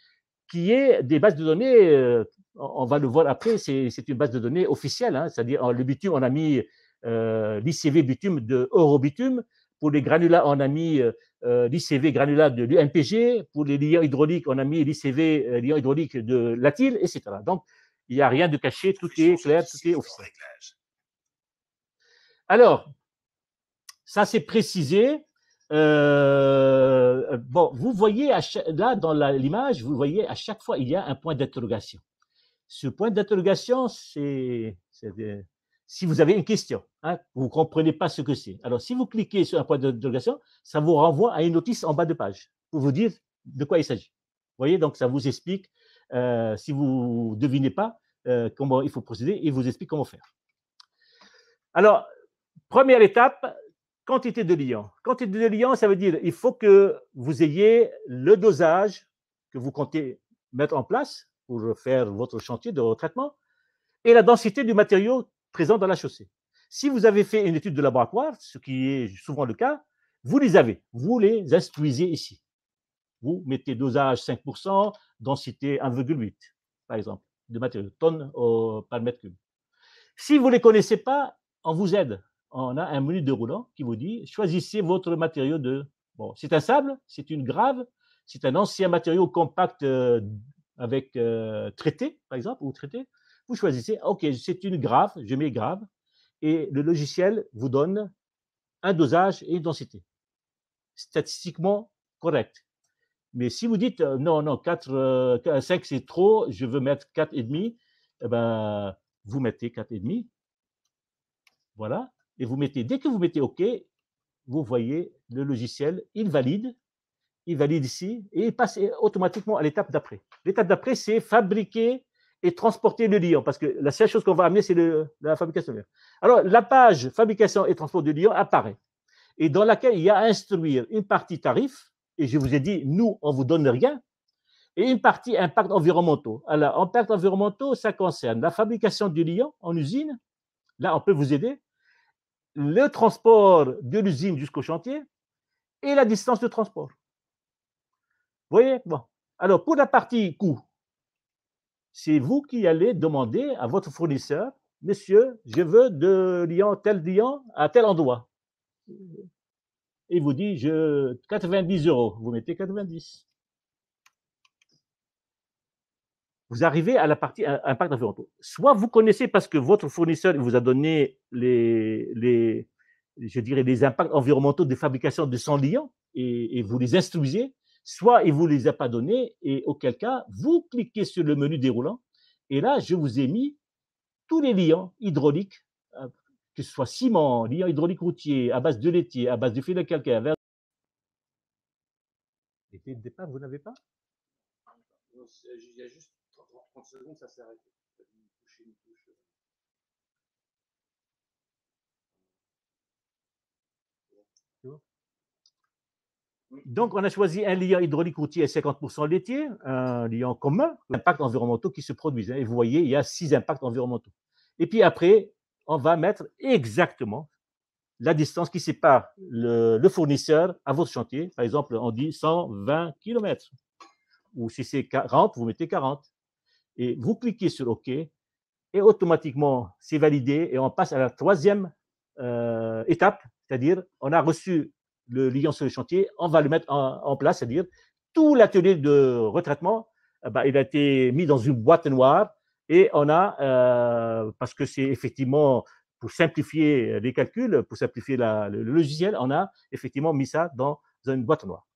qui est des bases de données, on va le voir après, c'est une base de données officielle, hein, c'est-à-dire le bitume, on a mis l'ICV bitume de Eurobitume, pour les granulats, on a mis l'ICV granulat de l'UMPG, pour les liants hydrauliques, on a mis l'ICV liant hydraulique de l'ATIL, etc. Donc, il n'y a rien de caché, tout est clair, tout est officiel. Alors, ça c'est précisé. Bon, vous voyez, là dans l'image, vous voyez à chaque fois, il y a un point d'interrogation. Ce point d'interrogation, c'est si vous avez une question, hein, vous ne comprenez pas ce que c'est. Alors, si vous cliquez sur un point d'interrogation, ça vous renvoie à une notice en bas de page pour vous dire de quoi il s'agit. Vous voyez, donc ça vous explique, si vous ne devinez pas comment il faut procéder, il vous explique comment faire. Alors, première étape, quantité de liant. Quantité de liant, ça veut dire il faut que vous ayez le dosage que vous comptez mettre en place pour faire votre chantier de retraitement et la densité du matériau présent dans la chaussée. Si vous avez fait une étude de laboratoire, ce qui est souvent le cas, vous les avez, vous les instruisez ici. Vous mettez dosage 5%, densité 1,8, par exemple, de matériaux, tonnes par mètre cube. Si vous ne les connaissez pas, on vous aide. On a un menu déroulant qui vous dit choisissez votre matériau de. Bon, c'est un sable, c'est une grave, c'est un ancien matériau compact avec traité, par exemple, ou traité. Vous choisissez, OK, c'est une grave, je mets grave, et le logiciel vous donne un dosage et une densité. Statistiquement correct. Mais si vous dites non, 5 c'est trop, je veux mettre 4,5, eh ben, vous mettez 4,5. Voilà. Et vous mettez, dès que vous mettez OK, vous voyez le logiciel, il valide ici et il passe automatiquement à l'étape d'après. L'étape d'après, c'est fabriquer et transporter le liant, parce que la seule chose qu'on va amener, c'est la fabrication. Alors, la page fabrication et transport de liant apparaît, et dans laquelle il y a à instruire une partie tarif, et je vous ai dit, nous, on ne vous donne rien, et une partie impact environnementaux. Alors, impact environnementaux, ça concerne la fabrication du liant en usine, là, on peut vous aider, le transport de l'usine jusqu'au chantier, et la distance de transport. Vous voyez? Bon. Alors, pour la partie coût, c'est vous qui allez demander à votre fournisseur, monsieur, je veux de liant, tel liant à tel endroit. Il vous dit 90 €. Vous mettez 90. Vous arrivez à la partie impact environnementaux. Soit vous connaissez parce que votre fournisseur vous a donné les impacts environnementaux de fabrication de son liant et vous les instruisez, soit il ne vous les a pas donnés et auquel cas, vous cliquez sur le menu déroulant et là, je vous ai mis tous les liants hydrauliques, que ce soit ciment, liant hydraulique routier, à base de laitier, à base de filet calcaire, verre. Et dès le départ, vous n'avez pas? Il y a juste 30 secondes, ça s'est arrêté. Donc, on a choisi un liant hydraulique routier à 50% laitier, un liant commun, impacts environnementaux qui se produisent. Et vous voyez, il y a 6 impacts environnementaux. Et puis après, on va mettre exactement la distance qui sépare le fournisseur à votre chantier. Par exemple, on dit 120 km. Ou si c'est 40, vous mettez 40. Et vous cliquez sur OK et automatiquement, c'est validé et on passe à la troisième étape, c'est-à-dire on a reçu le liant sur le chantier, on va le mettre en place, c'est-à-dire tout l'atelier de retraitement, il a été mis dans une boîte noire et on a, parce que c'est effectivement pour simplifier les calculs, pour simplifier le logiciel, on a effectivement mis ça dans une boîte noire.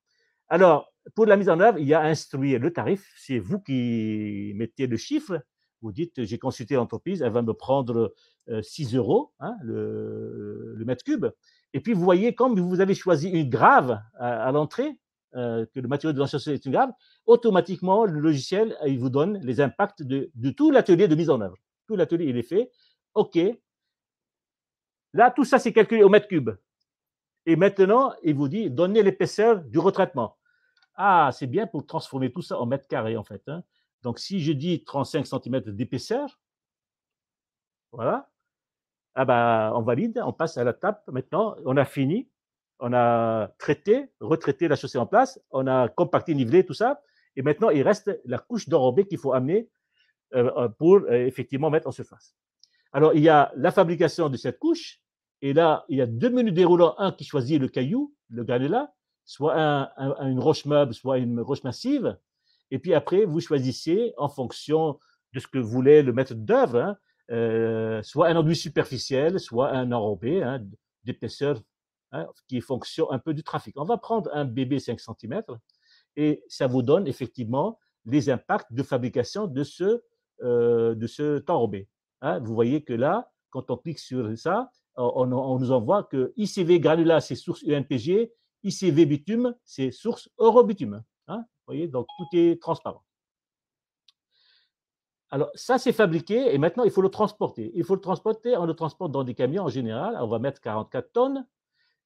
Alors, pour la mise en œuvre, il y a à instruire le tarif, c'est vous qui mettez le chiffre. Vous dites, j'ai consulté l'entreprise, elle va me prendre 6 €, hein, le mètre cube. Et puis, vous voyez, comme vous avez choisi une grave à l'entrée, que le matériau de l'enchâsseur est une grave, automatiquement, le logiciel, il vous donne les impacts de tout l'atelier de mise en œuvre. Tout l'atelier, il est fait. OK. Là, tout ça, c'est calculé au mètre cube. Et maintenant, il vous dit, donnez l'épaisseur du retraitement. Ah, c'est bien pour transformer tout ça en mètres carrés, en fait. Hein. Donc, si je dis 35 cm d'épaisseur, voilà, on valide, on passe à la table. Maintenant, on a fini, on a retraité la chaussée en place, on a compacté, nivelé, tout ça. Et maintenant, il reste la couche d'enrobé qu'il faut amener pour effectivement mettre en surface. Alors, il y a la fabrication de cette couche. Et là, il y a 2 menus déroulants. Un qui choisit le caillou, le granulat, soit une roche meuble, soit une roche massive. Et puis après, vous choisissez en fonction de ce que voulait le maître d'œuvre, hein, soit un enduit superficiel, soit un enrobé, hein, d'épaisseur, hein, qui est fonction un peu du trafic. On va prendre un bébé 5 cm et ça vous donne effectivement les impacts de fabrication de ce enrobé. Hein. Vous voyez que là, quand on clique sur ça, on nous envoie que ICV granulat, c'est source UNPG, ICV bitume, c'est source eurobitume. Hein. Vous voyez, donc tout est transparent. Alors, ça, c'est fabriqué et maintenant, il faut le transporter. Il faut le transporter, on le transporte dans des camions en général. On va mettre 44 tonnes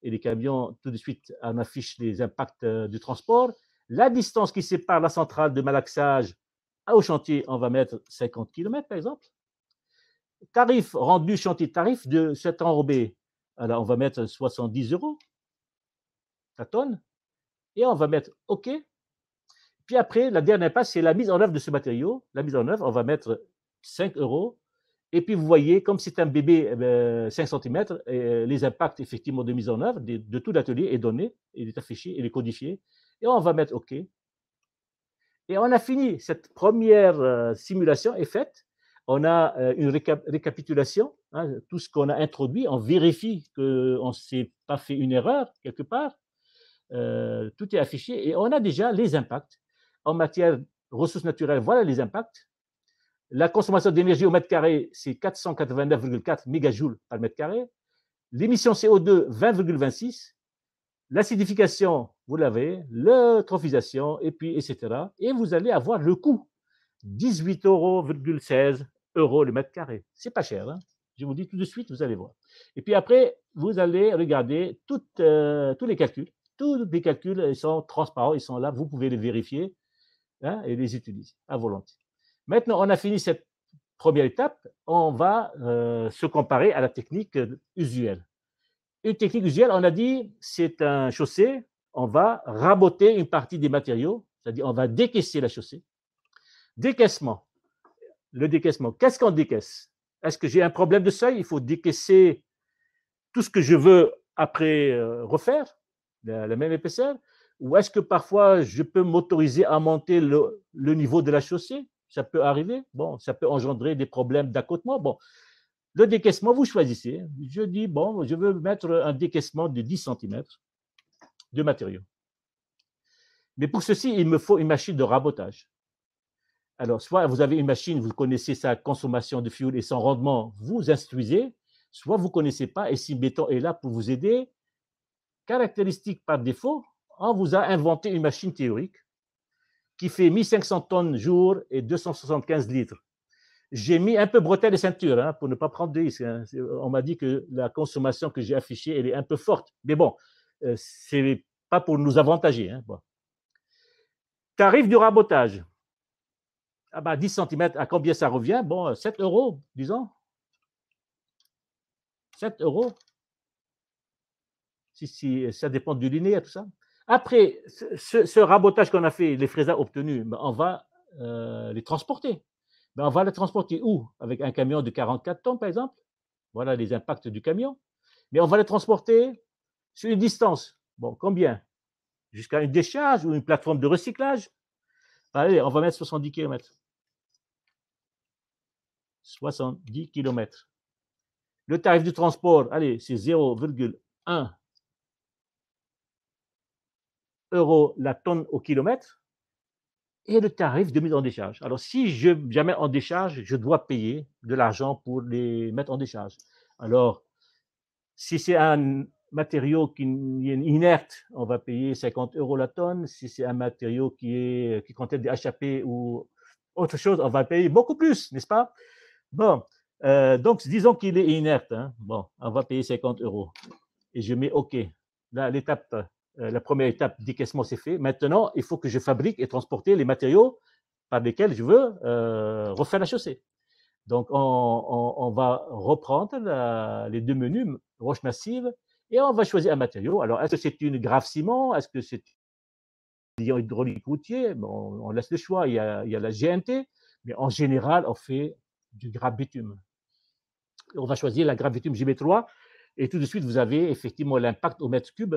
et les camions, tout de suite, on affiche les impacts du transport. La distance qui sépare la centrale de malaxage au chantier, on va mettre 50 km, par exemple. Tarif rendu chantier, tarif de cet enrobé, alors on va mettre 70 € la tonne et on va mettre OK. Puis après, la dernière passe, c'est la mise en œuvre de ce matériau. La mise en œuvre, on va mettre 5 €. Et puis vous voyez, comme c'est un bébé 5 cm, les impacts effectivement de mise en œuvre de tout l'atelier est donné, il est affiché, il est codifié. Et on va mettre OK. Et on a fini. Cette première simulation est faite. On a une récapitulation, hein, tout ce qu'on a introduit, on vérifie qu'on ne s'est pas fait une erreur quelque part, tout est affiché et on a déjà les impacts. En matière de ressources naturelles, voilà les impacts. La consommation d'énergie au mètre carré, c'est 489,4 mégajoules par mètre carré. L'émission CO2, 20,26. L'acidification, vous l'avez, l'eutrophisation, et puis, etc. Et vous allez avoir le coût, 18,16 € le mètre carré. C'est pas cher, hein. Je vous dis tout de suite, vous allez voir. Et puis après, vous allez regarder tous les calculs. Tous les calculs, ils sont transparents, ils sont là, vous pouvez les vérifier, hein, et les utiliser à volonté. Maintenant, on a fini cette première étape, on va se comparer à la technique usuelle. Une technique usuelle, on a dit, c'est un chaussée, on va raboter une partie des matériaux, c'est-à-dire on va décaisser la chaussée. Décaissement. le décaissement. Qu'est-ce qu'on décaisse? Est-ce que j'ai un problème de seuil? Il faut décaisser tout ce que je veux après refaire, la même épaisseur? Ou est-ce que parfois je peux m'autoriser à monter le niveau de la chaussée? Ça peut arriver. Bon, ça peut engendrer des problèmes d'accotement. Bon, le décaissement, vous choisissez. Je dis, bon, je veux mettre un décaissement de 10 cm de matériaux. Mais pour ceci, il me faut une machine de rabotage. Alors, soit vous avez une machine, vous connaissez sa consommation de fuel et son rendement, vous instruisez, soit vous ne connaissez pas, et si Béton est là pour vous aider, caractéristique par défaut, on vous a inventé une machine théorique qui fait 1500 tonnes jour et 275 litres. J'ai mis un peu bretelle et ceinture hein, pour ne pas prendre de risques. Hein. On m'a dit que la consommation que j'ai affichée, elle est un peu forte. Mais bon, ce n'est pas pour nous avantager. Hein. Bon. Tarif du rabotage. Ah bah 10 cm, à combien ça revient? Bon, 7 €, disons. 7 €. Si, ça dépend du linéaire, tout ça. Après, ce rabotage qu'on a fait, les fraisas obtenus, ben, on va les transporter. Ben, on va les transporter où? Avec un camion de 44 tonnes, par exemple. Voilà les impacts du camion. Mais on va les transporter sur une distance. Bon, combien? Jusqu'à une décharge ou une plateforme de recyclage? Allez, on va mettre 70 km. 70 km. Le tarif du transport, allez, c'est 0,1 € la tonne au kilomètre. Et le tarif de mise en décharge. Alors, si je mets en décharge, je dois payer de l'argent pour les mettre en décharge. Alors, si c'est un matériau qui est inerte, on va payer 50 € la tonne. Si c'est un matériau qui contient des HAP ou autre chose, on va payer beaucoup plus, n'est-ce pas? Bon, donc disons qu'il est inerte. Hein. Bon, on va payer 50 €. Et je mets OK. Là, la première étape décaissement, c'est fait. Maintenant, il faut que je fabrique et transporte les matériaux par lesquels je veux refaire la chaussée. Donc, on va reprendre les deux menus, roche massive, et on va choisir un matériau. Alors, est-ce que c'est une grave ciment? Est-ce que c'est un hydraulique routier? Bon, on laisse le choix. Il y a la GNT, mais en général, on fait du grave bitume. On va choisir la grave bitume GB3, et tout de suite, vous avez effectivement l'impact au mètre cube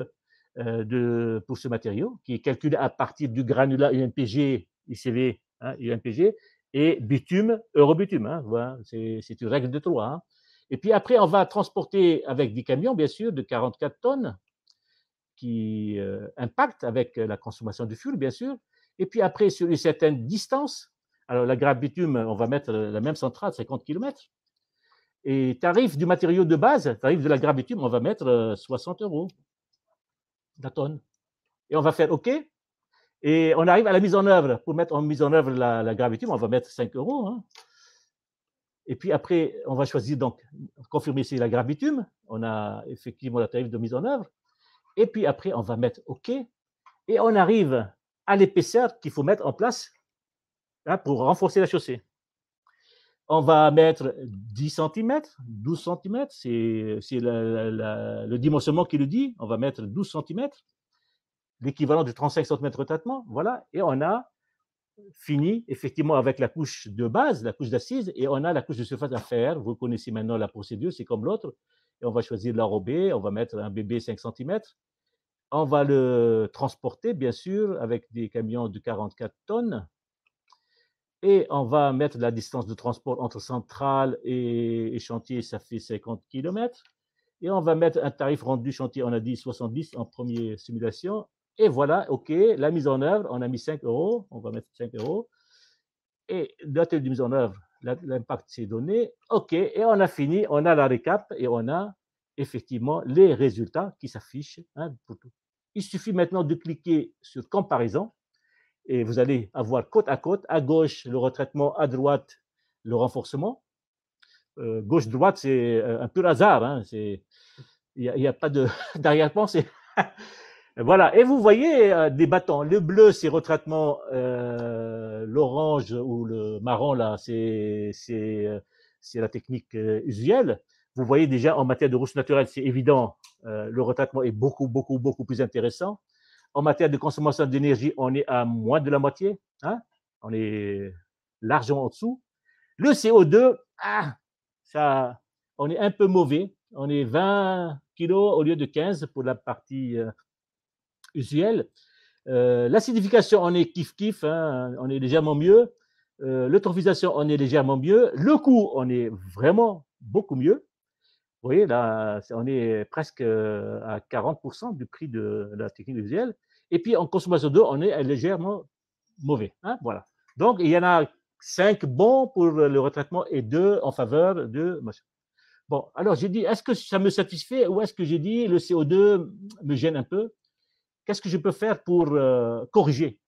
pour ce matériau, qui est calculé à partir du granulat UNPG, ICV, hein, UNPG, et bitume, eurobitume. Hein, voilà, c'est une règle de 3. Hein. Et puis après, on va transporter avec des camions, bien sûr, de 44 tonnes, qui impactent avec la consommation du fuel, bien sûr. Et puis après, sur une certaine distance, alors la grave bitume, on va mettre la même centrale, 50 km. Et tarif du matériau de base, tarif de la grave bitume, on va mettre 60 € la tonne. Et on va faire OK. Et on arrive à la mise en œuvre. Pour mettre en mise en œuvre la grave bitume, on va mettre 5 €. Hein. Et puis après, on va choisir donc, confirmer si la grave bitume. On a effectivement la tarif de mise en œuvre. Et puis après, on va mettre OK. Et on arrive à l'épaisseur qu'il faut mettre en place hein, pour renforcer la chaussée. On va mettre 10 cm, 12 cm, c'est le dimensionnement qui le dit. On va mettre 12 cm, l'équivalent de 35 cm de retraitement. Voilà, et on a fini effectivement avec la couche de base, la couche d'assise, et on a la couche de surface à faire. Vous connaissez maintenant la procédure, c'est comme l'autre. Et on va choisir l'enrobé, on va mettre un bébé 5 cm. On va le transporter, bien sûr, avec des camions de 44 tonnes. Et on va mettre la distance de transport entre centrale et chantier, ça fait 50 km. Et on va mettre un tarif rendu chantier, on a dit 70 en première simulation. Et voilà, OK, la mise en œuvre, on a mis 5 €, on va mettre 5 €. Et date de mise en œuvre, l'impact c'est donné. OK, et on a fini, on a la récap et on a effectivement les résultats qui s'affichent. Hein, pour tout. Il suffit maintenant de cliquer sur comparaison. Et vous allez avoir côte, à gauche le retraitement, à droite le renforcement. Gauche-droite, c'est un pur hasard. Hein, il n'y a pas d'arrière-pensée. Voilà, et vous voyez des bâtons. Le bleu, c'est retraitement, l'orange ou le marron, là, c'est la technique usuelle. Vous voyez déjà en matière de ressources naturelles, c'est évident, le retraitement est beaucoup, beaucoup, beaucoup plus intéressant. En matière de consommation d'énergie, on est à moins de la moitié. Hein? On est largement en dessous. Le CO2, ça, on est un peu mauvais. On est 20 kilos au lieu de 15 pour la partie usuelle. L'acidification, on est kiff-kiff, hein, on est légèrement mieux. L'eutrophisation, on est légèrement mieux. Le coût, on est vraiment beaucoup mieux. Vous voyez, là, on est presque à 40% du prix de la technique visuelle. Et puis, en consommation d'eau, on est légèrement mauvais. Hein, voilà. Donc, il y en a 5 bons pour le retraitement et 2 en faveur de machin. Bon, alors j'ai dit, est-ce que ça me satisfait ou est-ce que j'ai dit le CO2 me gêne un peu? Qu'est-ce que je peux faire pour corriger?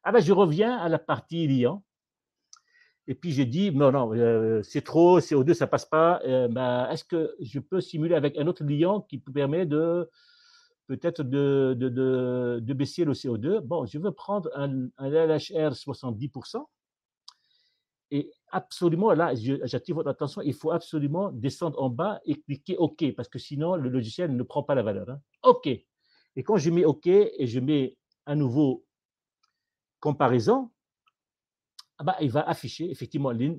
Ah ben, je reviens à la partie liant. Et puis j'ai dit, non, c'est trop, CO2, ça passe pas. Ben, est-ce que je peux simuler avec un autre liant qui permet de peut-être de baisser le CO2? Bon, je veux prendre un LHR 70%. Et absolument, là, j'attire votre attention, il faut absolument descendre en bas et cliquer OK, parce que sinon, le logiciel ne prend pas la valeur. Hein. OK. Et quand je mets OK et je mets à nouveau comparaison, il va afficher effectivement les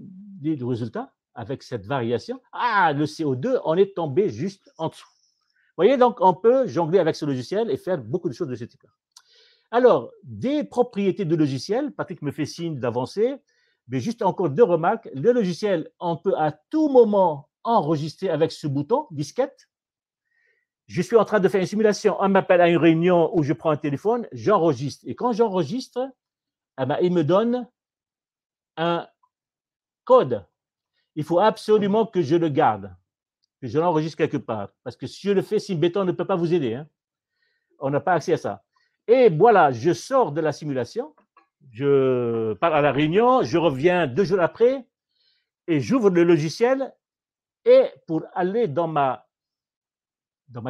résultats avec cette variation. Ah, le CO2, on est tombé juste en dessous. Vous voyez, donc on peut jongler avec ce logiciel et faire beaucoup de choses de ce type-là. Alors, des propriétés de logiciel, Patrick me fait signe d'avancer, mais juste encore 2 remarques. Le logiciel, on peut à tout moment enregistrer avec ce bouton disquette. Je suis en train de faire une simulation, on m'appelle à une réunion où je prends un téléphone, j'enregistre. Et quand j'enregistre, il me donne un code. Il faut absolument que je le garde, que je l'enregistre quelque part. Parce que si je le fais, Symbéton ne peut pas vous aider. Hein. On n'a pas accès à ça. Et voilà, je sors de la simulation, je pars à la réunion, je reviens 2 jours après et j'ouvre le logiciel. Et pour aller dans ma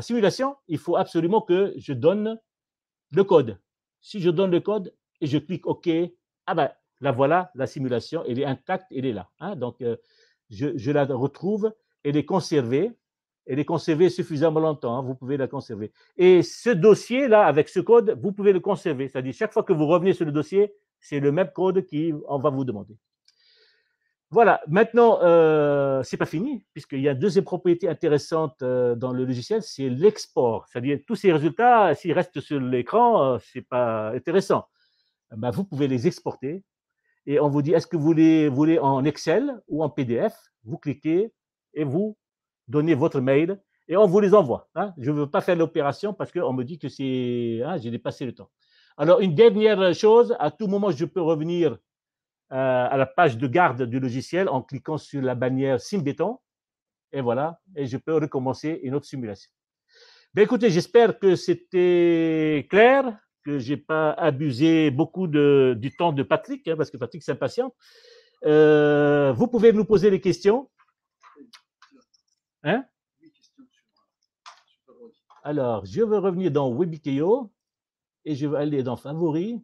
simulation, il faut absolument que je donne le code. Si je donne le code et je clique OK, la voilà, la simulation, elle est intacte, elle est là. Hein, donc, je la retrouve, elle est conservée suffisamment longtemps, hein, vous pouvez la conserver. Et ce dossier-là, avec ce code, vous pouvez le conserver. C'est-à-dire, chaque fois que vous revenez sur le dossier, c'est le même code qu'on va vous demander. Voilà, maintenant, ce n'est pas fini, puisqu'il y a une deuxième propriété intéressante dans le logiciel, c'est l'export. C'est-à-dire, tous ces résultats, s'ils restent sur l'écran, ce n'est pas intéressant. Vous pouvez les exporter et on vous dit, est-ce que vous voulez en Excel ou en PDF? Vous cliquez et vous donnez votre mail et on vous les envoie. Hein. Je ne veux pas faire l'opération parce qu'on me dit que j'ai dépassé le temps. Alors, une dernière chose, à tout moment, je peux revenir à la page de garde du logiciel en cliquant sur la bannière Symbéton. Et voilà, et je peux recommencer une autre simulation. Ben écoutez, j'espère que c'était clair, que je n'ai pas abusé beaucoup du temps de Patrick, hein, parce que Patrick s'impatiente. Vous pouvez nous poser des questions. Hein? Alors, je vais revenir dans Webikio et je vais aller dans Favoris.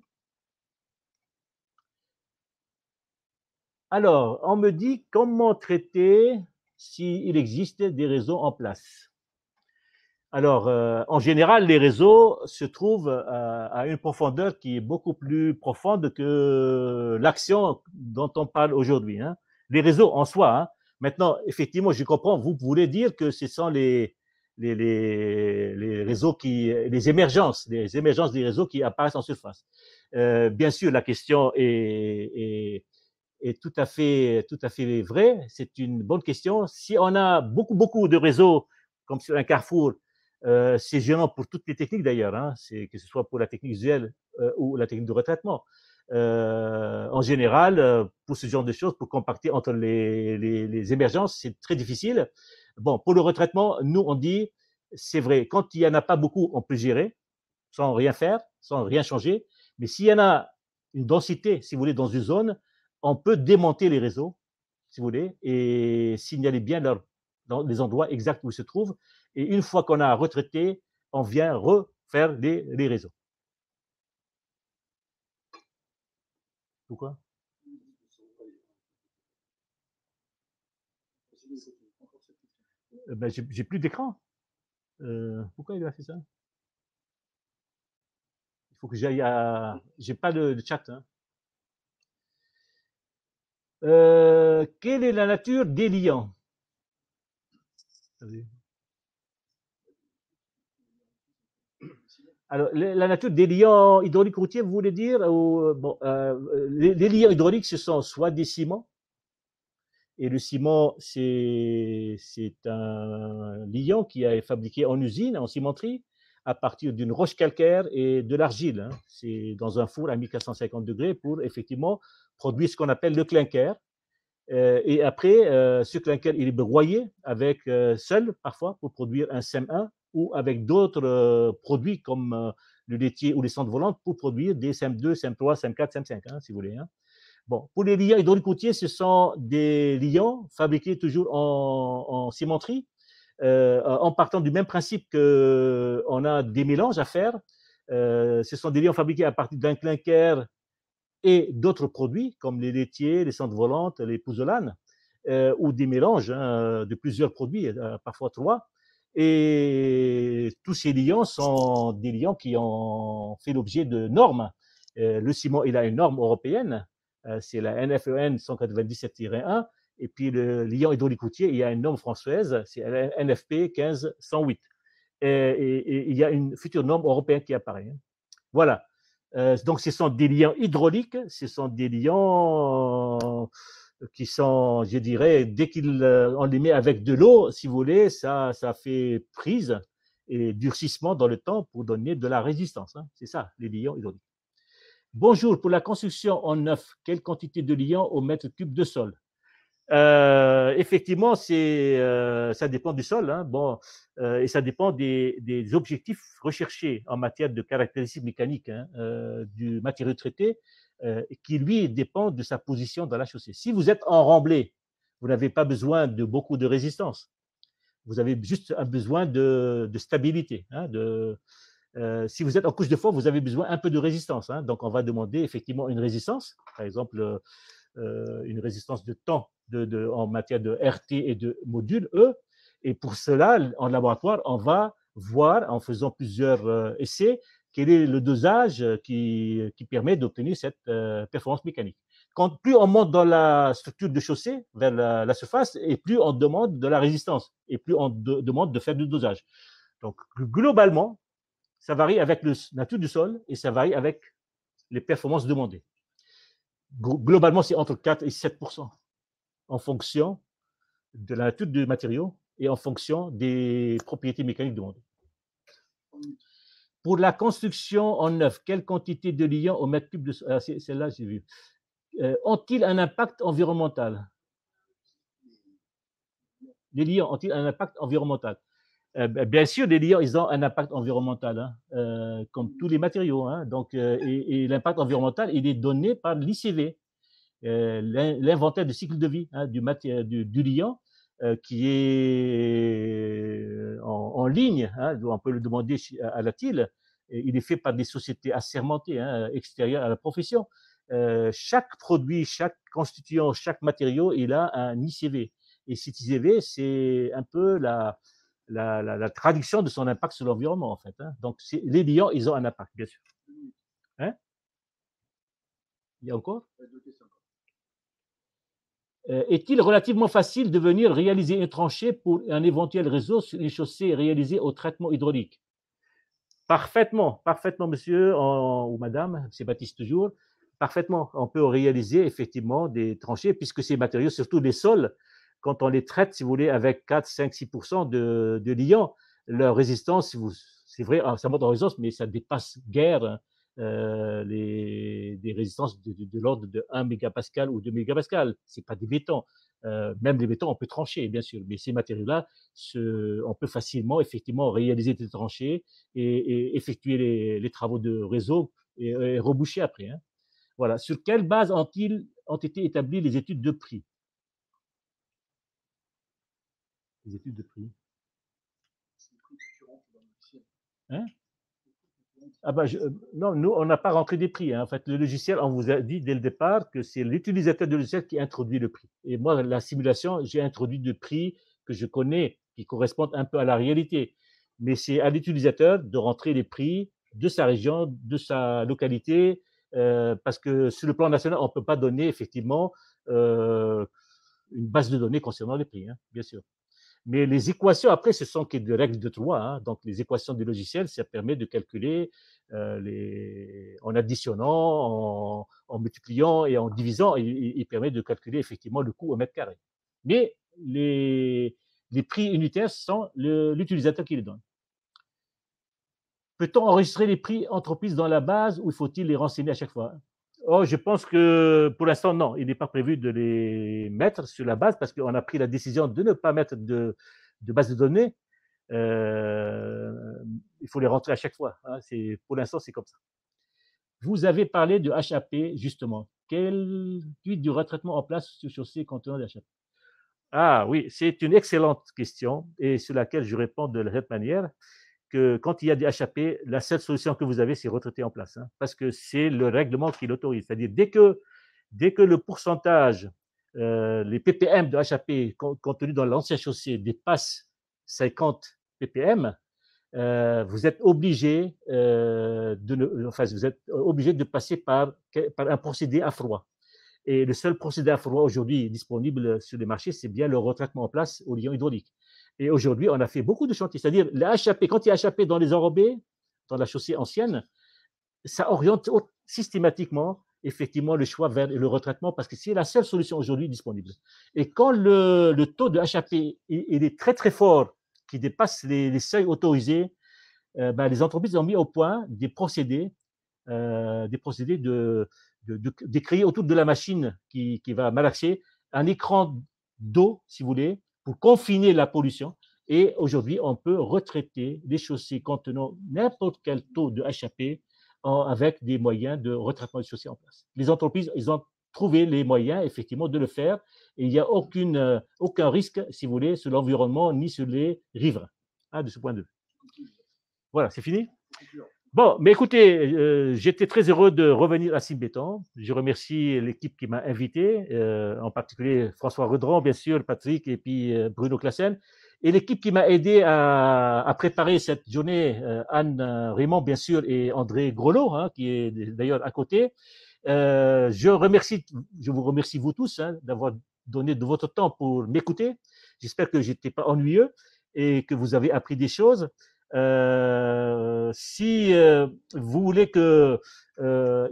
Alors, on me dit comment traiter s'il existe des réseaux en place. Alors, en général, les réseaux se trouvent à une profondeur qui est beaucoup plus profonde que l'action dont on parle aujourd'hui. Hein. Les réseaux en soi. Hein. Maintenant, effectivement, je comprends, vous voulez dire que ce sont les réseaux les émergences des réseaux qui apparaissent en surface. Bien sûr, la question est tout à fait vraie. C'est une bonne question. Si on a beaucoup de réseaux, comme sur un carrefour, c'est gênant pour toutes les techniques d'ailleurs, hein, que ce soit pour la technique visuelle ou la technique de retraitement. En général, pour ce genre de choses, pour compacter entre les émergences, c'est très difficile. Bon, pour le retraitement, nous, on dit, c'est vrai, quand il n'y en a pas beaucoup, on peut gérer sans rien faire, sans rien changer. Mais s'il y en a une densité, si vous voulez, dans une zone, on peut démonter les réseaux, si vous voulez, et signaler bien dans les endroits exacts où ils se trouvent. Et une fois qu'on a retraité, on vient refaire les réseaux. Pourquoi? J'ai plus d'écran. Pourquoi il a fait ça? Il faut que j'aille à... J'ai pas de chat. Hein. Quelle est la nature des liants? Alors, la nature des liants hydrauliques routiers, vous voulez dire bon, les liants hydrauliques, ce sont soit des ciments, et le ciment, c'est un liant qui est fabriqué en usine, en cimenterie, à partir d'une roche calcaire et de l'argile. Hein. C'est dans un four à 1450 degrés pour effectivement produire ce qu'on appelle le clinker. Et après, ce clinker, il est broyé avec seul, parfois, pour produire un SEM1 ou avec d'autres produits comme le laitier ou les cendres volantes pour produire des SEM2, SEM3, SEM4, SEM5, hein, si vous voulez. Hein. Bon, pour les liants hydrauliques routiers, ce sont des liants fabriqués toujours en cimenterie, en partant du même principe qu'on a des mélanges à faire. Ce sont des liants fabriqués à partir d'un clinker et d'autres produits comme les laitiers, les cendres volantes, les pouzzolanes, ou des mélanges hein, de plusieurs produits, parfois 3. Et tous ces liants sont des liants qui ont fait l'objet de normes. Le ciment, il a une norme européenne, c'est la NFEN 197-1, et puis le liant hydraulique routier, il y a une norme française, c'est la NFP 15-108. Et il y a une future norme européenne qui apparaît. Voilà. Donc, ce sont des liants hydrauliques, ce sont des liants qui sont, je dirais, dès qu'on les met avec de l'eau, si vous voulez, ça fait prise et durcissement dans le temps pour donner de la résistance. Hein. C'est ça, les liants hydrauliques. Bonjour, pour la construction en neuf, quelle quantité de liants au mètre cube de sol? Effectivement, ça dépend du sol, hein, bon, et ça dépend des objectifs recherchés en matière de caractéristiques mécaniques hein, du matériau traité, qui lui dépend de sa position dans la chaussée. Si vous êtes en remblai, vous n'avez pas besoin de beaucoup de résistance. Vous avez juste un besoin de stabilité. Hein, si vous êtes en couche de fond, vous avez besoin un peu de résistance. Hein, donc, on va demander effectivement une résistance, par exemple une résistance de temps en matière de RT et de module E. Et pour cela, en laboratoire, on va voir, en faisant plusieurs essais, quel est le dosage qui permet d'obtenir cette performance mécanique. Plus on monte dans la structure de chaussée, vers la surface, et plus on demande de la résistance, et plus on demande de faire du dosage. Donc, globalement, ça varie avec la nature du sol, et ça varie avec les performances demandées. Globalement, c'est entre 4 et 7% en fonction de la nature du matériau et en fonction des propriétés mécaniques demandées. Pour la construction en neuf, quelle quantité de liants au mètre cube de sol? Celle-là, j'ai vu. Ont-ils un impact environnemental? Les liants ont-ils un impact environnemental? Bien sûr, les liants, ils ont un impact environnemental, hein, comme tous les matériaux. Hein, donc, et l'impact environnemental, il est donné par l'ICV, l'inventaire du cycle de vie hein, du liant, qui est en ligne. Hein, on peut le demander à la TIL. Il est fait par des sociétés assermentées, hein, extérieures à la profession. Chaque produit, chaque constituant, chaque matériau, il a un ICV. Et cet ICV, c'est un peu la traduction de son impact sur l'environnement, en fait. Hein. Donc, les liants, ils ont un impact, bien sûr. Hein? Il y a encore? Est-il relativement facile de venir réaliser une tranchée pour un éventuel réseau sur les chaussées réalisées au traitement hydraulique? Parfaitement, parfaitement, monsieur ou madame, c'est Baptiste toujours. Parfaitement, on peut réaliser effectivement des tranchées, puisque ces matériaux, surtout les sols, quand on les traite, si vous voulez, avec 4, 5, 6% de liant, leur résistance, c'est vrai, ça monte en résistance, mais ça dépasse guère des résistances de l'ordre de 1 mégapascal ou 2 mégapascal. Ce n'est pas des bétons. Même les bétons, on peut trancher, bien sûr, mais ces matériaux-là, on peut facilement, effectivement, réaliser des tranchées et effectuer les travaux de réseau et reboucher après. Hein. Voilà. Sur quelle base ont été établies les études de prix? Les études de prix. Hein? Ah ben non, nous, on n'a pas rentré des prix. Hein. En fait, le logiciel, on vous a dit dès le départ que c'est l'utilisateur du logiciel qui introduit le prix. Et moi, la simulation, j'ai introduit des prix que je connais, qui correspondent un peu à la réalité. Mais c'est à l'utilisateur de rentrer les prix de sa région, de sa localité, parce que sur le plan national, on ne peut pas donner effectivement une base de données concernant les prix, hein, bien sûr. Mais les équations, après, ce sont que des règles de 3. Hein. Donc, les équations du logiciel, ça permet de calculer en additionnant, en multipliant et en divisant. Il permet de calculer effectivement le coût au mètre carré. Mais les prix unitaires sont l'utilisateur qui les donne. Peut-on enregistrer les prix entreprises dans la base ou faut-il les renseigner à chaque fois? Oh, je pense que pour l'instant, non. Il n'est pas prévu de les mettre sur la base parce qu'on a pris la décision de ne pas mettre de base de données. Il faut les rentrer à chaque fois. Hein. Pour l'instant, c'est comme ça. Vous avez parlé de HAP, justement. Quelle suite du retraitement en place sur ces contenants d'HAP? Ah oui, c'est une excellente question et sur laquelle je réponds de cette manière que quand il y a des HAP, la seule solution que vous avez, c'est retraiter en place, hein, parce que c'est le règlement qui l'autorise. C'est-à-dire, dès que le pourcentage, les ppm de HAP contenus dans l'ancien chaussée dépasse 50 ppm, vous êtes obligé de passer par un procédé à froid. Et le seul procédé à froid aujourd'hui disponible sur les marchés, c'est bien le retraitement en place au liant hydraulique. Et aujourd'hui, on a fait beaucoup de chantiers. C'est-à-dire, le HAP, quand il y a HAP dans les enrobés, dans la chaussée ancienne, ça oriente systématiquement, effectivement, le choix vers le retraitement parce que c'est la seule solution aujourd'hui disponible. Et quand le taux de HAP il est très, très fort, qui dépasse les seuils autorisés, les entreprises ont mis au point des procédés de créer autour de la machine qui va malaxer un écran d'eau, si vous voulez, pour confiner la pollution. Et aujourd'hui, on peut retraiter les chaussées contenant n'importe quel taux de HAP avec des moyens de retraitement des chaussées en place. Les entreprises, ils ont trouvé les moyens, effectivement, de le faire. Et il n'y a aucun risque, si vous voulez, sur l'environnement ni sur les riverains, hein, de ce point de vue. Voilà, c'est fini? Bon, mais écoutez, j'étais très heureux de revenir à Simbéton. Je remercie l'équipe qui m'a invité, en particulier François Redron, bien sûr, Patrick et puis Bruno Classen. Et l'équipe qui m'a aidé à préparer cette journée, Anne Raymond, bien sûr, et André Grelot, hein, qui est d'ailleurs à côté. Je vous remercie vous tous hein, d'avoir donné de votre temps pour m'écouter. J'espère que je n'étais pas ennuyeux et que vous avez appris des choses. Si vous voulez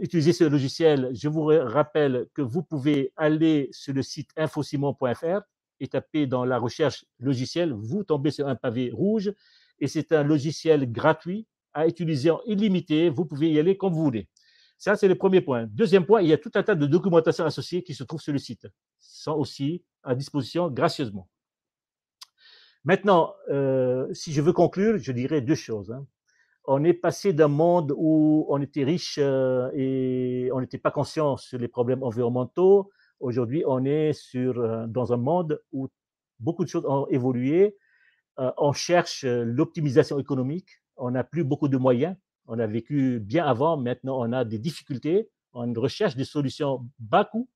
utiliser ce logiciel, je vous rappelle que vous pouvez aller sur le site infosimon.fr et taper dans la recherche logiciel, vous tombez sur un pavé rouge et c'est un logiciel gratuit à utiliser en illimité. Vous pouvez y aller comme vous voulez. Ça, c'est le premier point. Deuxième point, il y a tout un tas de documentation associée qui se trouve sur le site, sont aussi à disposition gracieusement. Maintenant, si je veux conclure, je dirais deux choses. Hein. On est passé d'un monde où on était riche et on n'était pas conscient sur les problèmes environnementaux. Aujourd'hui, on est dans un monde où beaucoup de choses ont évolué. On cherche l'optimisation économique. On n'a plus beaucoup de moyens. On a vécu bien avant. Maintenant, on a des difficultés. On recherche des solutions bas coût,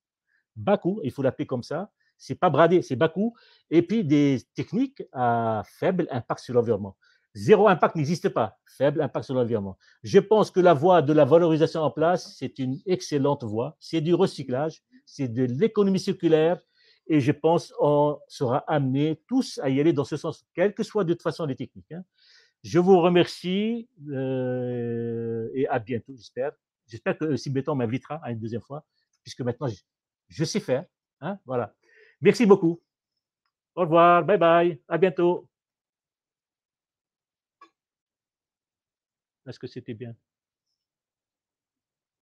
il faut l'appeler comme ça. C'est pas bradé, c'est bas coût. Et puis des techniques à faible impact sur l'environnement. Zéro impact n'existe pas. Faible impact sur l'environnement. Je pense que la voie de la valorisation en place, c'est une excellente voie. C'est du recyclage, c'est de l'économie circulaire. Et je pense qu'on sera amenés tous à y aller dans ce sens, quelles que soient de toute façon les techniques. Hein. Je vous remercie et à bientôt, j'espère. J'espère que Simbéton m'invitera à une deuxième fois, puisque maintenant, je sais faire. Hein, voilà. Merci beaucoup. Au revoir. Bye bye. À bientôt. Est-ce que c'était bien?